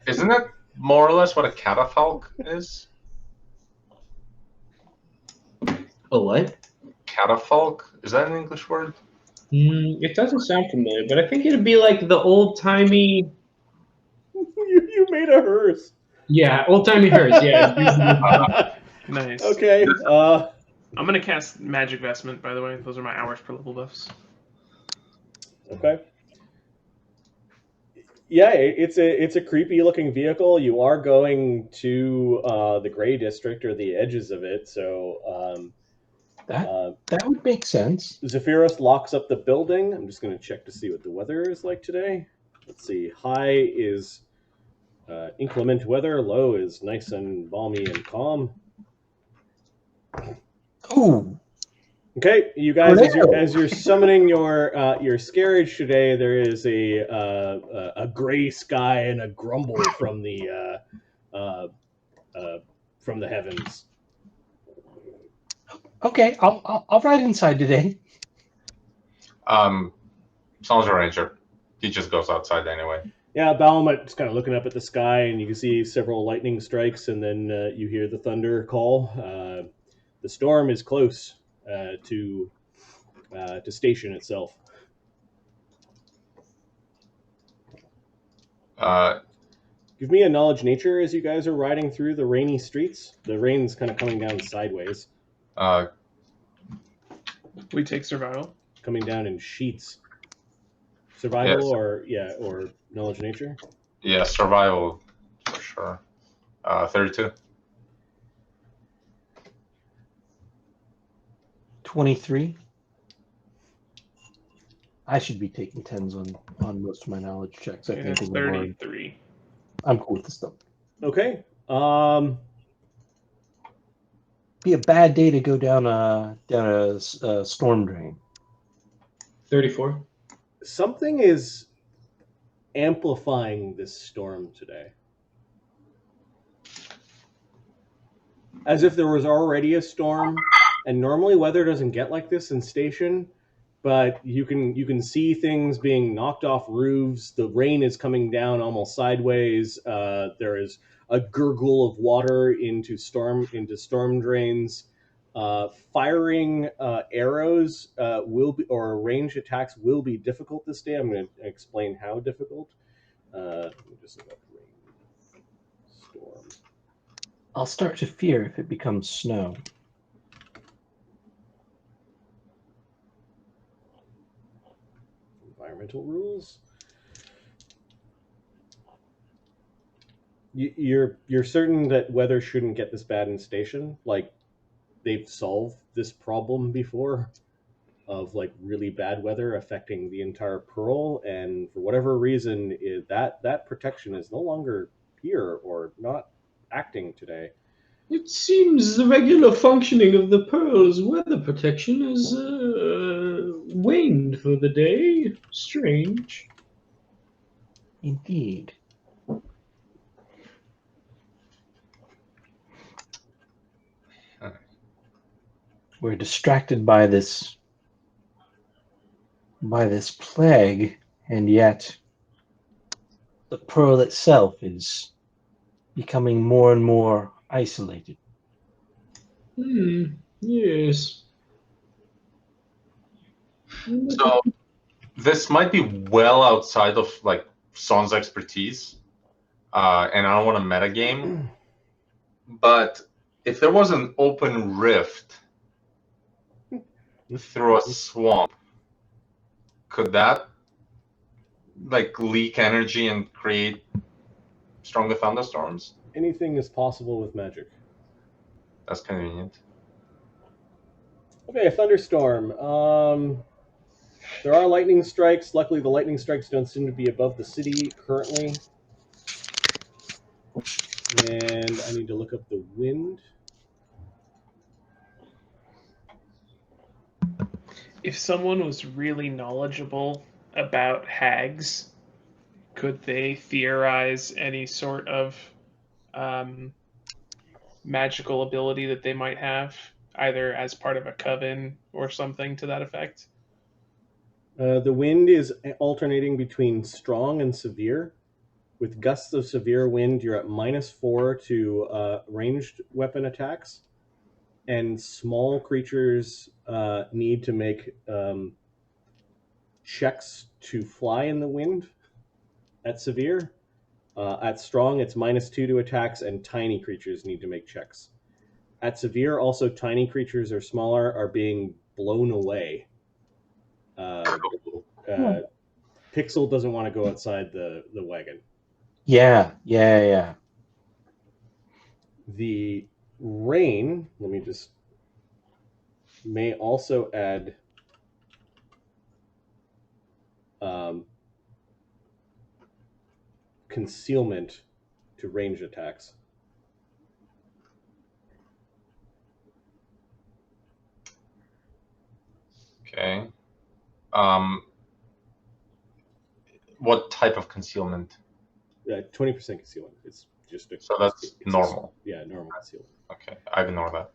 Isn't that more or less what a catafalque is? A what? Catafalque? Is that an English word? It doesn't sound familiar, but I think it'd be like the old timey. you made a hearse. Yeah, old timey hearse. Yeah. Nice. Okay. I'm gonna cast Magic Vestment, by the way. Those are my hours per level buffs. Okay. Yeah, it's a creepy looking vehicle. You are going to the Gray District or the edges of it, so That would make sense. Zephyros locks up the building. I'm just going to check to see what the weather is like today. Let's see. High is inclement weather. Low is nice and balmy and calm. Ooh. Okay, you guys, as you're summoning your Scarage today, there is a gray sky and a grumble from the heavens. Okay, I'll ride inside today. Saun's a ranger. He just goes outside anyway. Yeah, Bahamut is kind of looking up at the sky, and you can see several lightning strikes, and then you hear the thunder call. The storm is close to station itself. Give me a knowledge nature as you guys are riding through the rainy streets. The rain's kind of coming down sideways. We take survival. Coming down in sheets. Survival Yes. or knowledge nature? Yeah, survival for sure. 32. 23. I should be taking 10s on most of my knowledge checks. I Okay, think that's I'm boring. 33. I'm cool with this stuff. Okay. Be a bad day to go down a storm drain. 34. Something is amplifying this storm today. As if there was already a storm, and normally weather doesn't get like this in Station, but you can see things being knocked off roofs. The rain is coming down almost sideways. There is a gurgle of water into storm drains. Firing arrows will be, or range attacks will be difficult this day. I'm going to explain how difficult. Let me just look up rain. Storm. I'll start to fear if it becomes snow. Environmental rules. You're certain that weather shouldn't get this bad in Station? Like, they've solved this problem before of like really bad weather affecting the entire Pearl, and for whatever reason, that protection is no longer here or not acting today. It seems the regular functioning of the Pearl's weather protection has waned for the day. Strange. Indeed. We're distracted by this plague, and yet the Pearl itself is becoming more and more isolated. Yes. So this might be well outside of like Saun's expertise, and I don't want to metagame, but if there was an open rift through a swamp, could that like leak energy and create stronger thunderstorms? Anything is possible with magic. That's convenient. Okay, a thunderstorm. There are lightning strikes. Luckily, the lightning strikes don't seem to be above the city currently. And I need to look up the wind. If someone was really knowledgeable about hags, could they theorize any sort of magical ability that they might have, either as part of a coven or something to that effect? The wind is alternating between strong and severe. With gusts of severe wind, you're at -4 to ranged weapon attacks. And small creatures need to make checks to fly in the wind at severe. At strong, it's -2 to attacks, and tiny creatures need to make checks. At severe, also tiny creatures or smaller are being blown away. Pixel doesn't want to go outside the wagon. Yeah. The rain, let me just, may also add concealment to ranged attacks. Okay. What type of concealment? 20% concealment. It's just So that's normal. Normal concealment. Okay, I ignore that.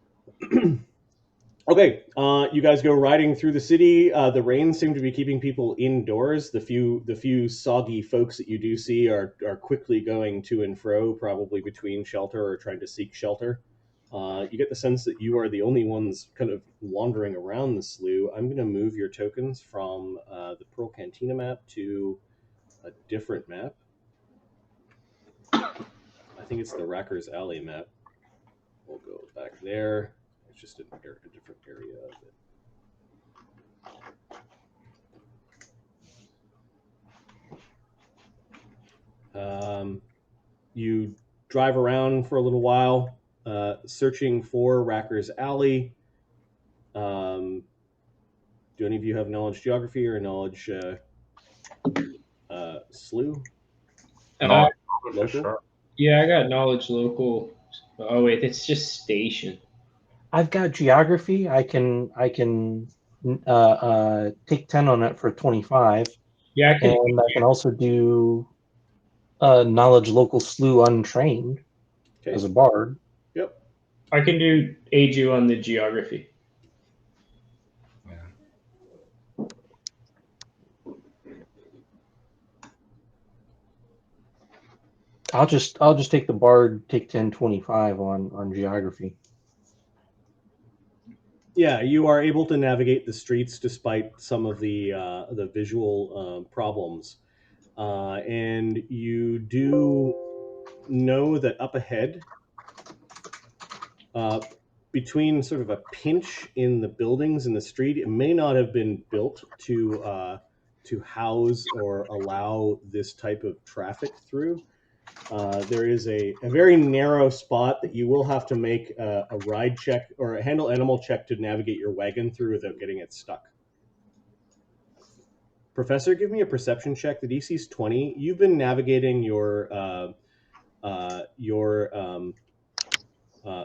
Okay, you guys go riding through the city. The rain seemed to be keeping people indoors. The few soggy folks that you do see are quickly going to and fro, probably between shelter or trying to seek shelter. You get the sense that you are the only ones kind of wandering around the slough. I'm going to move your tokens from the Pearl Cantina map to a different map. I think it's the Racker's Alley map. We'll go back there. It's just a different area of it. You drive around for a little while, searching for Racker's Alley. Do any of you have knowledge geography or knowledge slew? No, for local? sure. Yeah, I got knowledge local. Oh wait, it's just station. I've got geography. I can take 10 on it for 25, Yeah, I can. and I can also do knowledge local slew untrained Okay. as a bard. Yep. I can do aid you on the geography. I'll just take the bard, take 10, 25 on geography. Yeah, you are able to navigate the streets despite some of the visual problems, and you do know that up ahead, between sort of a pinch in the buildings in the street, it may not have been built to house or allow this type of traffic through. There is a very narrow spot that you will have to make a ride check or a handle animal check to navigate your wagon through without getting it stuck. Professor, give me a perception check. The DC is 20. You've been navigating your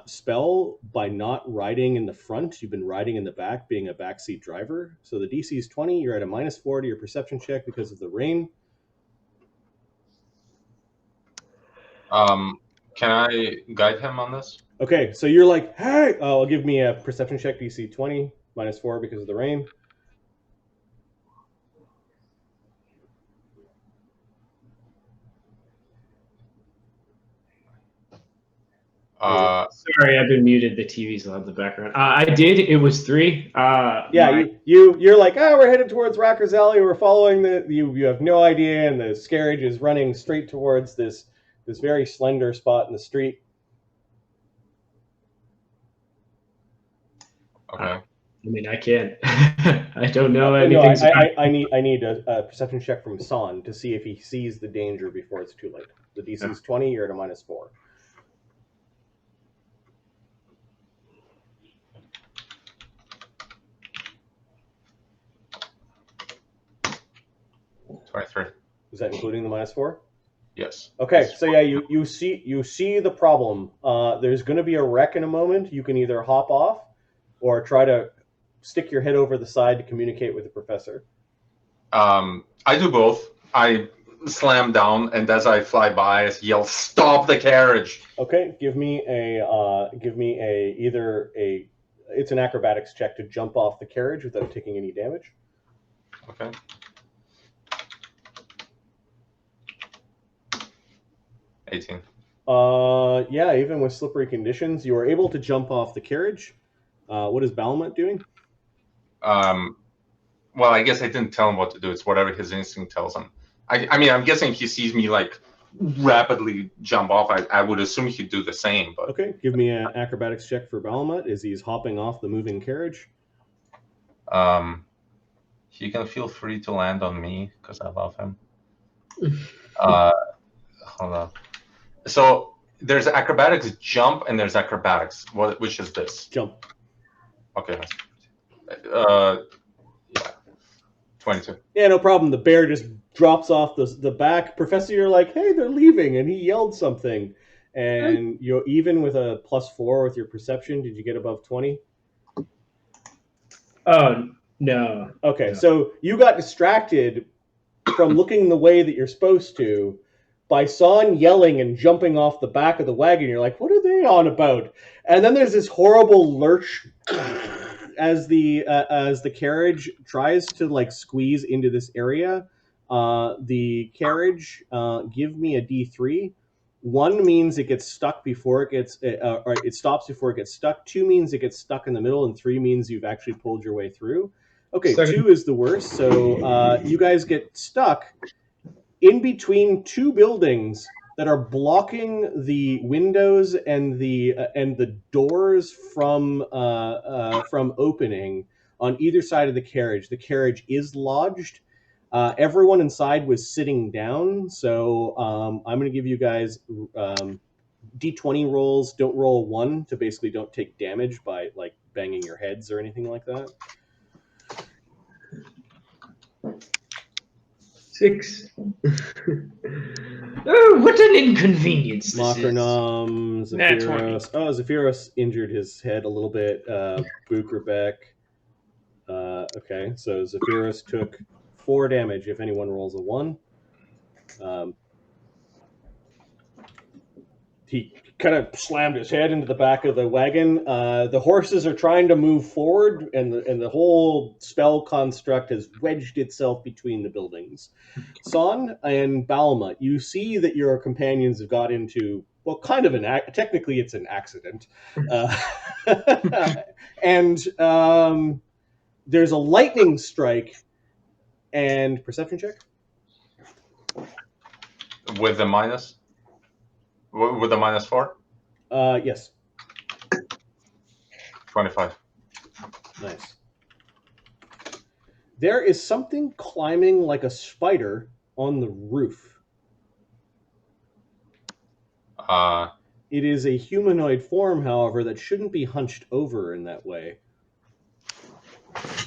spell by not riding in the front. You've been riding in the back, being a backseat driver. So the DC is 20. You're at a -4 to your perception check because of the rain. Can I guide him on this? Okay, so you're like, hey, give me a perception check, DC 20, -4 because of the rain. Sorry, I've been muted. The TV's loud in the background. I did. It was 3. Yeah, you're like, we're headed towards Racker's Alley. We're following you have no idea, and the carriage is running straight towards this very slender spot in the street. Okay. I mean, I can't. I don't know anything. I need a perception check from Saun to see if he sees the danger before it's too late. The DC is 20. You're at a -4. Is that including the -4? Yes. Okay, so yeah, you see the problem. There's going to be a wreck in a moment. You can either hop off or try to stick your head over the side to communicate with the professor. I do both. I slam down, and as I fly by, I yell, "Stop the carriage!" Okay, give me it's an acrobatics check to jump off the carriage without taking any damage. Okay. $18. Yeah, even with slippery conditions, you are able to jump off the carriage. What is Balmut doing? Well, I guess I didn't tell him what to do. It's whatever his instinct tells him. I mean, I'm guessing if he sees me like rapidly jump off, I would assume he'd do the same. But okay, give me an acrobatics check for Balmut as he's hopping off the moving carriage. He can feel free to land on me because I love him. Hold on. So there's acrobatics jump and there's acrobatics. Which is this? Jump. Okay. Yeah. 22. Yeah, no problem. The bear just drops off the back. Professor, you're like, hey, they're leaving, and he yelled something. And you're even with a +4 with your perception. Did you get above 20? Oh, no. Okay, so you got distracted from looking the way that you're supposed to by Saun yelling and jumping off the back of the wagon. You're like, what are they on about? And then there's this horrible lurch as the carriage tries to like squeeze into this area. The carriage, give me a D3. 1 means it gets stuck before it gets, or it stops before it gets stuck. 2 means it gets stuck in the middle, and 3 means you've actually pulled your way through. Okay, 2 is the worst. So you guys get stuck in between 2 buildings that are blocking the windows and the doors from opening on either side of the carriage. The carriage is lodged. Everyone inside was sitting down, so I'm going to give you guys D20 rolls. Don't roll 1 to basically don't take damage by like banging your heads or anything like that. 6. Oh, what an inconvenience this is. Makronam, Nat Zephyros. Oh, Zephyros injured his head a little bit. Bukrabek. Okay, so Zephyros took 4 damage if anyone rolls a 1. He kind of slammed his head into the back of the wagon. The horses are trying to move forward, and the whole spell construct has wedged itself between the buildings. Saun and Balma, you see that your companions have got into, well, kind of technically it's an accident. And there's a lightning strike, and perception check? With the minus? With the -4? Yes. 25. Nice. There is something climbing like a spider on the roof. It is a humanoid form, however, that shouldn't be hunched over in that way.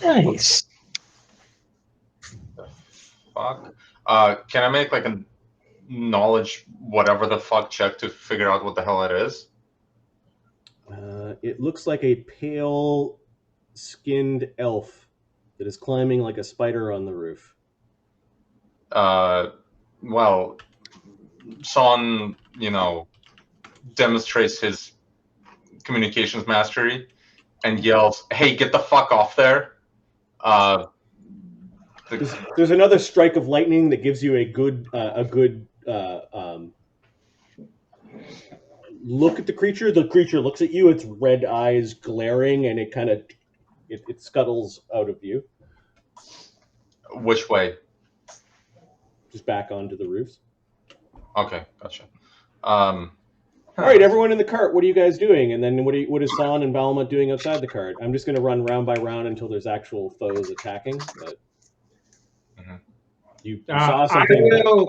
Nice. Fuck. Can I make like a knowledge whatever the fuck check to figure out what the hell it is? It looks like a pale-skinned elf that is climbing like a spider on the roof. Well, Saun, demonstrates his communications mastery and yells, "Hey, get the fuck off there!" There's another strike of lightning that gives you a good look at the creature. The creature looks at you, its red eyes glaring, and it kind of it scuttles out of view. Which way? Just back onto the roofs. Okay, gotcha. All right, everyone in the cart, what are you guys doing? And then what is Saun and Balma doing outside the cart? I'm just going to run round by round until there's actual foes attacking. But you saw something.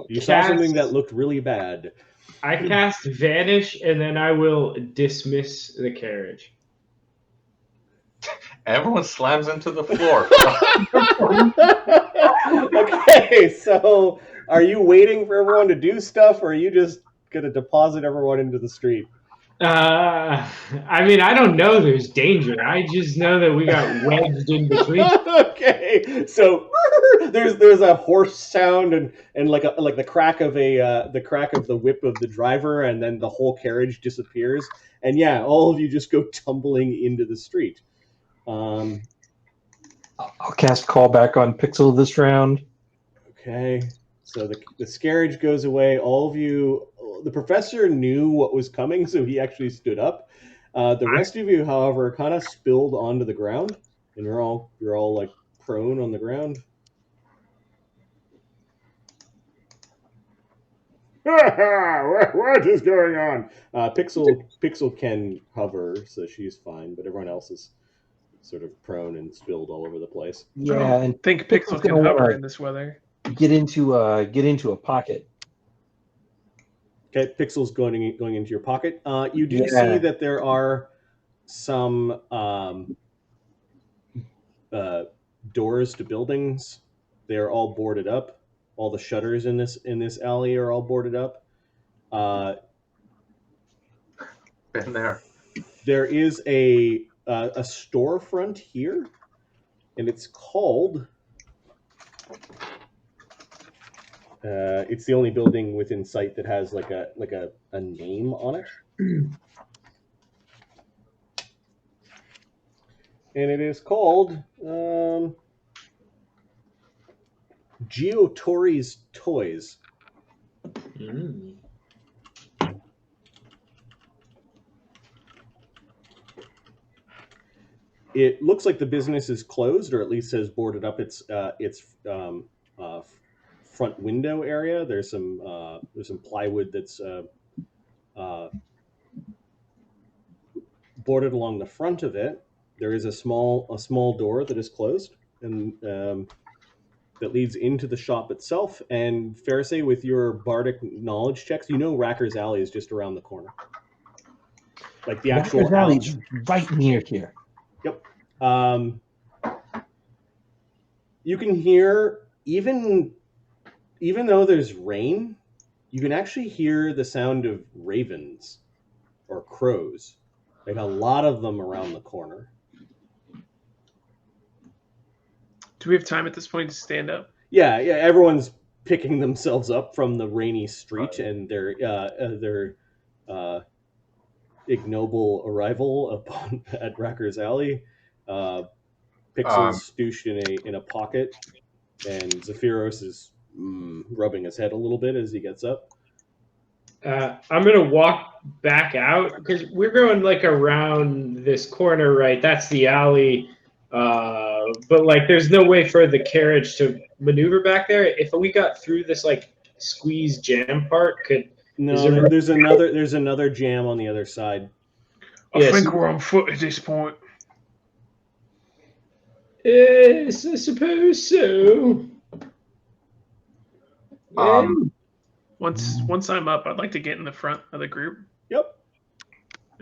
You saw something that looked really bad. I cast Vanish, and then I will dismiss the carriage. Everyone slams into the floor. Okay, so are you waiting for everyone to do stuff, or are you just going to deposit everyone into the street? I mean, I don't know there's danger. I just know that we got wedged in between. Okay, so there's a horse sound and like the crack of the whip of the driver, and then the whole carriage disappears, and yeah, all of you just go tumbling into the street. I'll cast callback on Pixel this round. Okay, so the carriage goes away. All of you, the professor knew what was coming, so he actually stood up. The rest of you, however, kind of spilled onto the ground, and you're all like prone on the ground. What is going on? Pixel can hover, so she's fine, but everyone else is sort of prone and spilled all over the place. Yeah, and I think Pixel can gonna hover wanna in this weather. get into a pocket. Okay, Pixel's going into your pocket. You do Yeah. see that there are some doors to buildings. They are all boarded up. All the shutters in this alley are all boarded up. Been there. There is a storefront here, and it's called. It's the only building within sight that has like a name on it, and it is called Geotori's Toys. Mm. It looks like the business is closed, or at least says boarded up. Its front window area. There's some plywood that's boarded along the front of it. There is a small door that is closed, and that leads into the shop itself. And Ferosae, with your bardic knowledge checks, you know Racker's Alley is just around the corner. Like the actual Racker's Alley is right near here. Yep. You can hear, even even though there's rain, you can actually hear the sound of ravens or crows. Like a lot of them around the corner. Do we have time at this point to stand up? Yeah. Everyone's picking themselves up from the rainy street and their ignoble arrival at Racker's Alley. Pixel's stooshed in a pocket, and Zephyros is rubbing his head a little bit as he gets up. I'm gonna walk back out because we're going like around this corner, right? That's the alley, but like, there's no way for the carriage to maneuver back there. If we got through this like squeeze jam part, there's another jam on the other side. I think we're on foot at this point. Yes, I suppose so. Once I'm up, I'd like to get in the front of the group. Yep.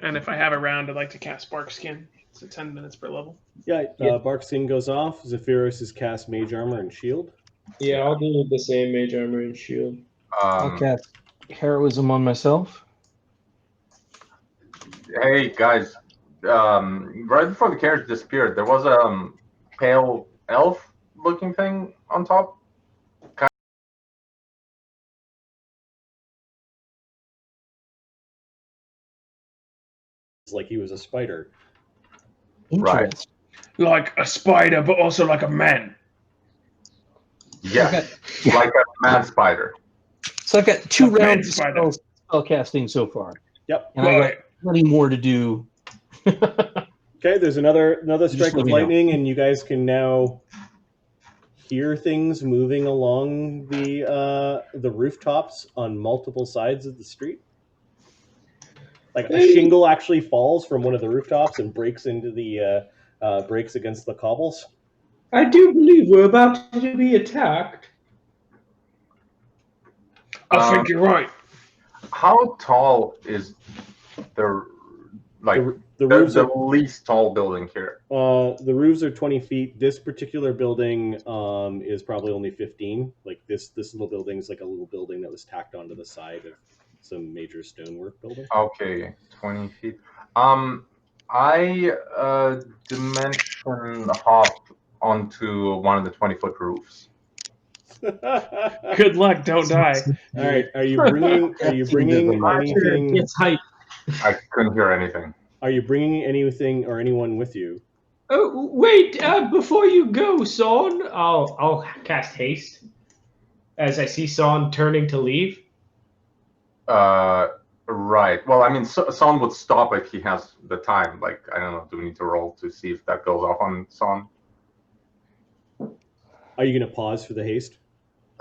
And if I have a round, I'd like to cast Bark Skin. It's 10 minutes per level. Yeah. Bark Skin goes off. Zephyros is cast Mage Armor and Shield. Yeah, I'll do the same Mage Armor and Shield. I'll cast Heroism on myself. Hey guys, right before the carriage disappeared, there was a pale elf-looking thing on top. Like he was a spider. Right. Like a spider, but also like a man. Yeah, like a mad spider. So I've got 2 rounds of spell casting so far. Yep. And I got plenty more to do. Okay, there's another strike of lightning, and you guys can now hear things moving along the rooftops on multiple sides of the street. Like a shingle actually falls from one of the rooftops and breaks into the breaks against the cobbles. I do believe we're about to be attacked. I think you're right. How tall is the least tall building here? The roofs are 20 feet. This particular building is probably only 15. Like this little building is like a little building that was tacked onto the side of some major stonework building. Okay, 20 feet. I dimension hop onto one of the 20-foot roofs. Good luck, don't die. All right, are you bringing anything? It's hype. I couldn't hear anything. Are you bringing anything or anyone with you? Oh wait! Before you go, Saun, I'll cast haste as I see Saun turning to leave. Right. Well, I mean, Saun would stop if he has the time. Like, I don't know. Do we need to roll to see if that goes off on Saun? Are you going to pause for the haste?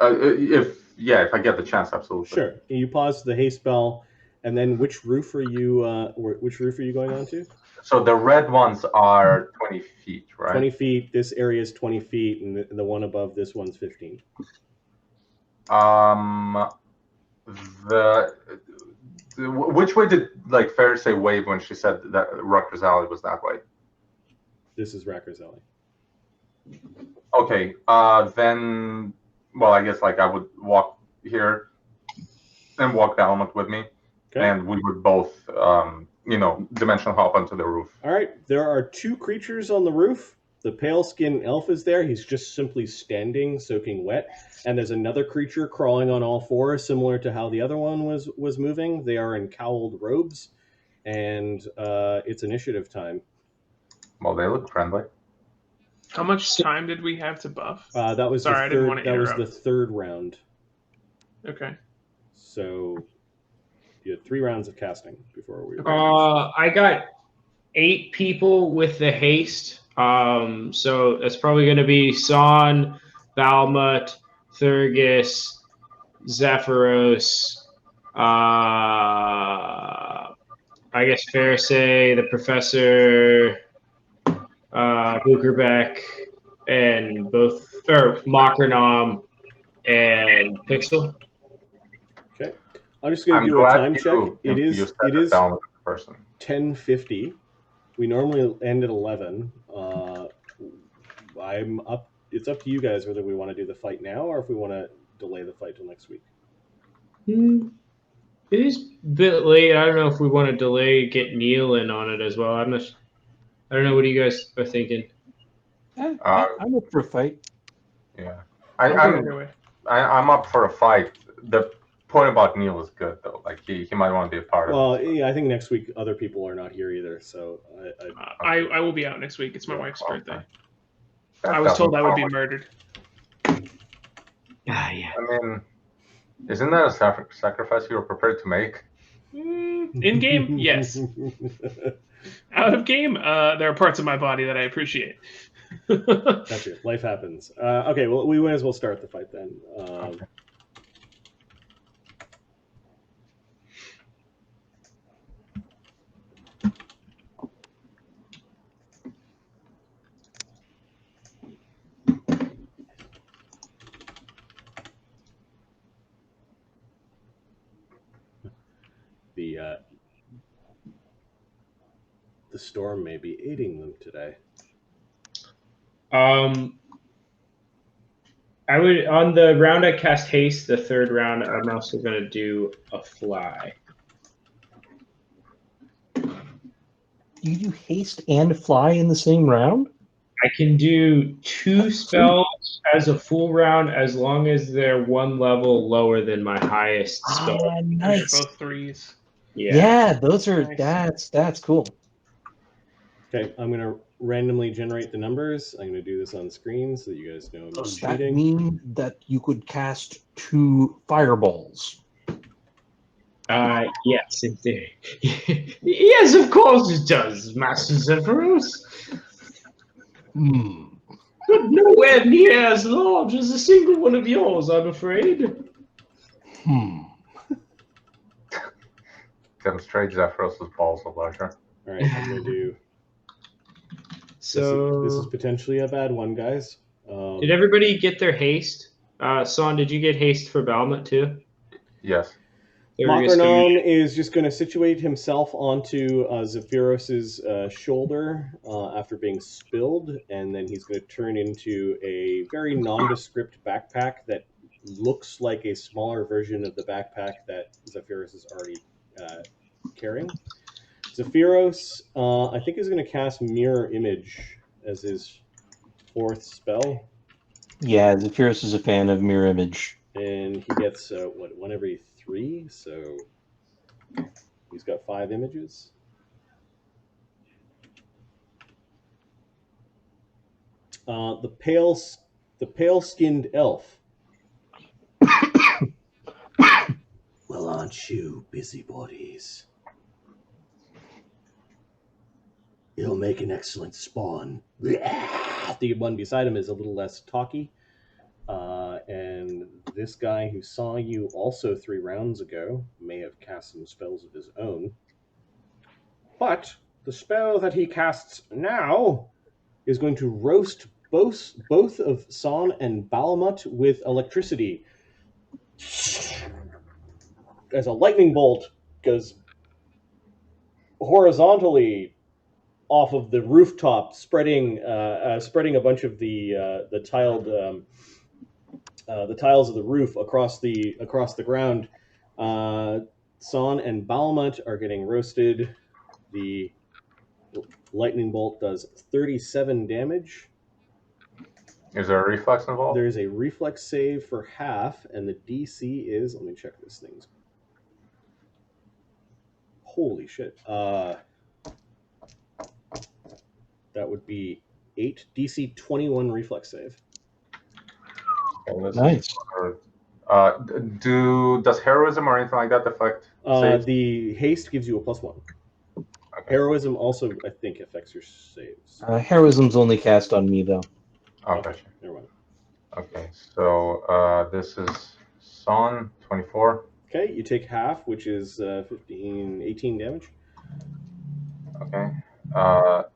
If I get the chance, absolutely. Sure. You pause the haste spell, and then which roof are you going on to? So the red ones are 20 feet, right? 20 feet. This area is 20 feet, and the one above this one's 15. Which way did Ferosae wave when she said that Racker's Alley was that way? This is Racker's Alley. Okay, then, well, I guess I would walk here and walk the element with me, and we would both, dimensional hop onto the roof. All right, there are 2 creatures on the roof. The pale-skinned elf is there. He's just simply standing, soaking wet. And there's another creature crawling on all 4, similar to how the other one was moving. They are in cowled robes, and it's initiative time. Well, they look friendly. How much time did we have to buff? That was Sorry, I didn't want to interrupt. That was the 3rd round. Okay. So you had 3 rounds of casting before we were. I got 8 people with the haste. So it's probably going to be Saun, Balmut, Thurgus, Zephyros, I guess Ferosae, the Professor, Bukerbeck, and Mockernam and Pixel. Okay. I'm just going to do a time check. It is 10:50. We normally end at 11. I'm up. It's up to you guys whether we want to do the fight now or if we want to delay the fight till next week? It is a bit late. I don't know if we want to delay, get Neil in on it as well. I don't know what you guys are thinking. I'm up for a fight. Yeah, I'll go either way. I'm up for a fight. The point about Neil is good though. Like he might want to be a part of it. Well, yeah, I think next week other people are not here either, so I will be out next week. It's my wife's birthday. That I was told I would doesn't be murdered. Ah, yeah. I mean, isn't that a sacrifice you were prepared to make? In game, yes. Out of game, there are parts of my body that I appreciate. Gotcha. Life happens. Okay, well, we might as well start the fight then. Okay. The storm may be aiding them today. I would on the round I cast haste. The third round, I'm also going to do a fly. You do haste and fly in the same round? I can do 2 spells as a full round as long as they're one level lower than my highest spell. Nice. They're both threes. Yeah, those are Nice. that's cool. Okay, I'm going to randomly generate the numbers. I'm going to do this on screen so that you guys know I'm not Does that cheating. mean that you could cast 2 fireballs? Yes, in theory. Yes, of course it does, Master Zephyros. But nowhere near as large as a single one of yours, I'm afraid. Demonstrate Zephyros' balls of leisure. All right, I'm going to do... So This is potentially a bad one, guys. did everybody get their haste? Saun, did you get haste for Balmut too? Yes. Makarnon is just going to situate himself onto Zephyros' shoulder after being spilled, and then he's going to turn into a very nondescript backpack that looks like a smaller version of the backpack that Zephyros is already carrying. Zephyros, I think, is going to cast Mirror Image as his 4th spell. Yeah, Zephyros is a fan of mirror image. And he gets, one every 3, so he's got 5 images. The pale-skinned elf. Well, aren't you busybodies? It'll make an excellent spawn. The one beside him is a little less talky. And this guy who saw you also 3 rounds ago may have cast some spells of his own. But the spell that he casts now is going to roast both of Saun and Balamut with electricity. As a lightning bolt goes horizontally off of the rooftop, spreading a bunch of the tiles of the roof across the ground. Saun and Balamut are getting roasted. The lightning bolt does 37 damage. Is there a reflex involved? There's a reflex save for half, and the DC is, let me check this thing. Holy shit. That would be 8 DC 21 reflex save. Nice. Does heroism or anything like that affect saves? The haste gives you a +1. Okay. Heroism also, I think, affects your saves. Heroism's only cast on me, though. Oh, gotcha. Never mind. Okay, so this is Saun, 24. Okay, you take half, which is 18 damage. Okay. Are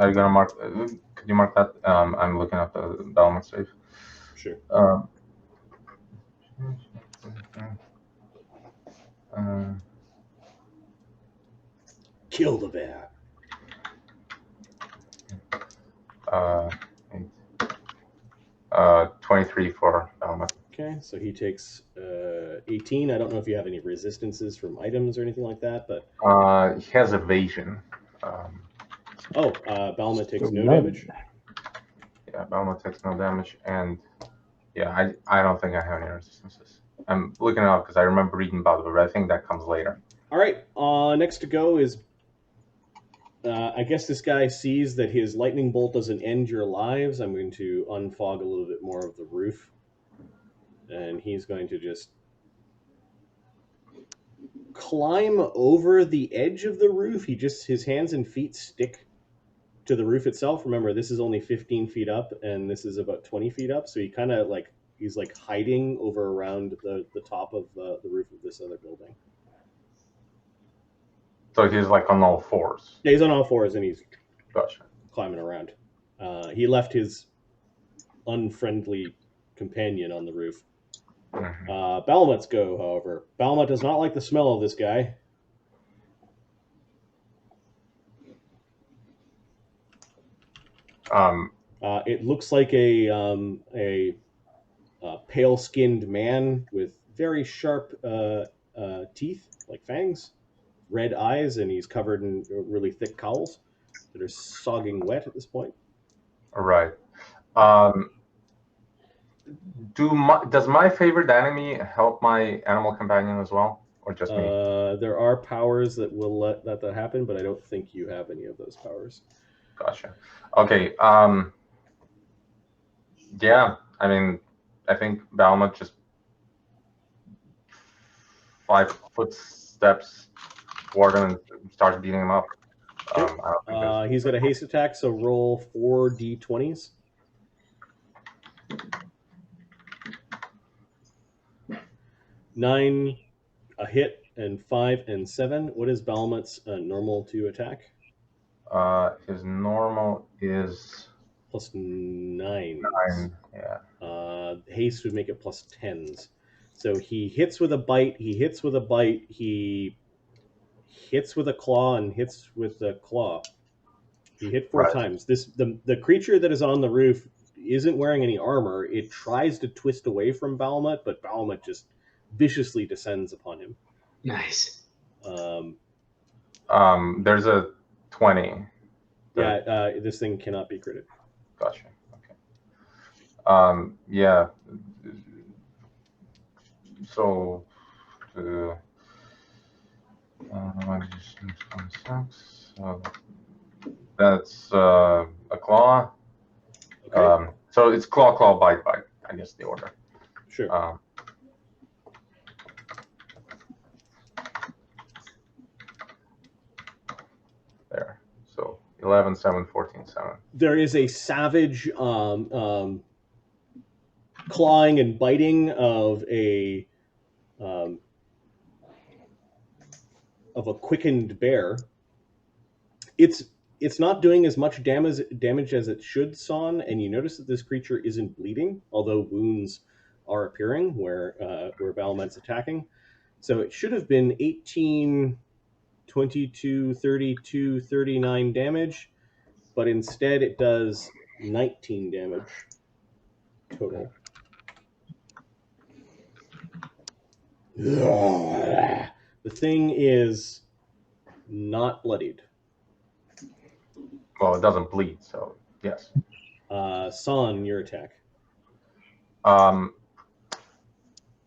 you gonna mark? Could you mark that? I'm looking at the Balamut save. Sure. Kill the bear. 23 for Balamut. Okay, so he takes 18. I don't know if you have any resistances from items or anything like that, but He has evasion. Balma takes no None. damage. Yeah, Balma takes no damage, and yeah, I don't think I have any resistances. I'm looking it up because I remember reading about it, but I think that comes later. All right, next to go is. I guess this guy sees that his lightning bolt doesn't end your lives. I'm going to unfog a little bit more of the roof, and he's going to just climb over the edge of the roof. His hands and feet stick to the roof itself. Remember, this is only 15 feet up, and this is about 20 feet up. So he kind of he's hiding over around the top of the roof of this other building. So he's on all fours. Yeah, he's on all fours, and he's Gotcha. climbing around. He left his unfriendly companion on the roof. Mm-hmm. Balmut's go, however. Balmut does not like the smell of this guy. It looks like a pale-skinned man with very sharp teeth, like fangs, red eyes, and he's covered in really thick cowls that are sogging wet at this point. All right. Does my favorite enemy help my animal companion as well, or just me? There are powers that will let that happen, but I don't think you have any of those powers. Gotcha. Okay. Yeah. I mean, I think Balmut just 5 footsteps toward him and starts beating him up. He's got a haste attack, so roll 4 d20s. 9, a hit, and 5 and 7. What is Balmut's normal to attack? His normal is plus 9. 9. Yeah. Haste would make it plus 10s. So he hits with a bite. He hits with a bite. He hits with a claw and hits with the claw. He hit 4 times. The creature that is on the roof isn't wearing any armor. It tries to twist away from Balmut, but Balmut just viciously descends upon him. Nice. There's a 20. Yeah, this thing cannot be critted. Gotcha. Okay. Yeah. So, so that's a claw. Okay. So it's claw, bite. I guess the order. Sure. There. So 11, 7, 14, 7. There is a savage clawing and biting of a quickened bear. It's not doing as much damage as it should, Saun, and you notice that this creature isn't bleeding, although wounds are appearing where Balmut's attacking. So it should have been 18, 22, 32, 39 damage, but instead it does 19 damage total. The thing is not bloodied. Well, it doesn't bleed, so yes. Saun, your attack.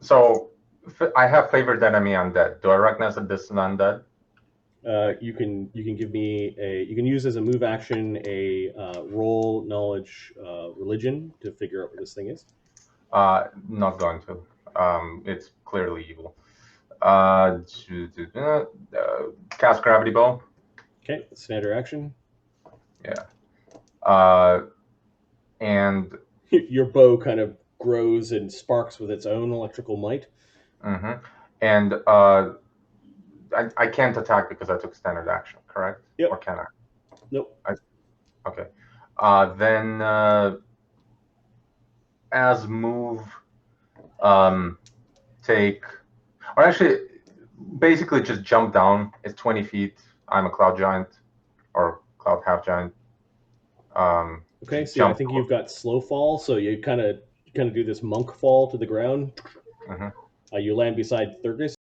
So I have favored enemy undead. Do I recognize that this is an undead? You can give me you can use as a move action a roll knowledge religion to figure out what this thing is. Not going to. It's clearly evil. Cast gravity bow. Okay, standard action. Yeah. And your bow kind of grows and sparks with its own electrical might. Mm-hmm. And I can't attack because I took standard action, correct? Yep. Or can I? Nope. Okay. Then as move, take, or actually, basically just jump down. It's 20 feet. I'm a cloud giant, or cloud half giant. Okay, so I think you've got slow fall, so you kind of kind of do this monk fall to the ground. Mhm. You land beside Thurgus.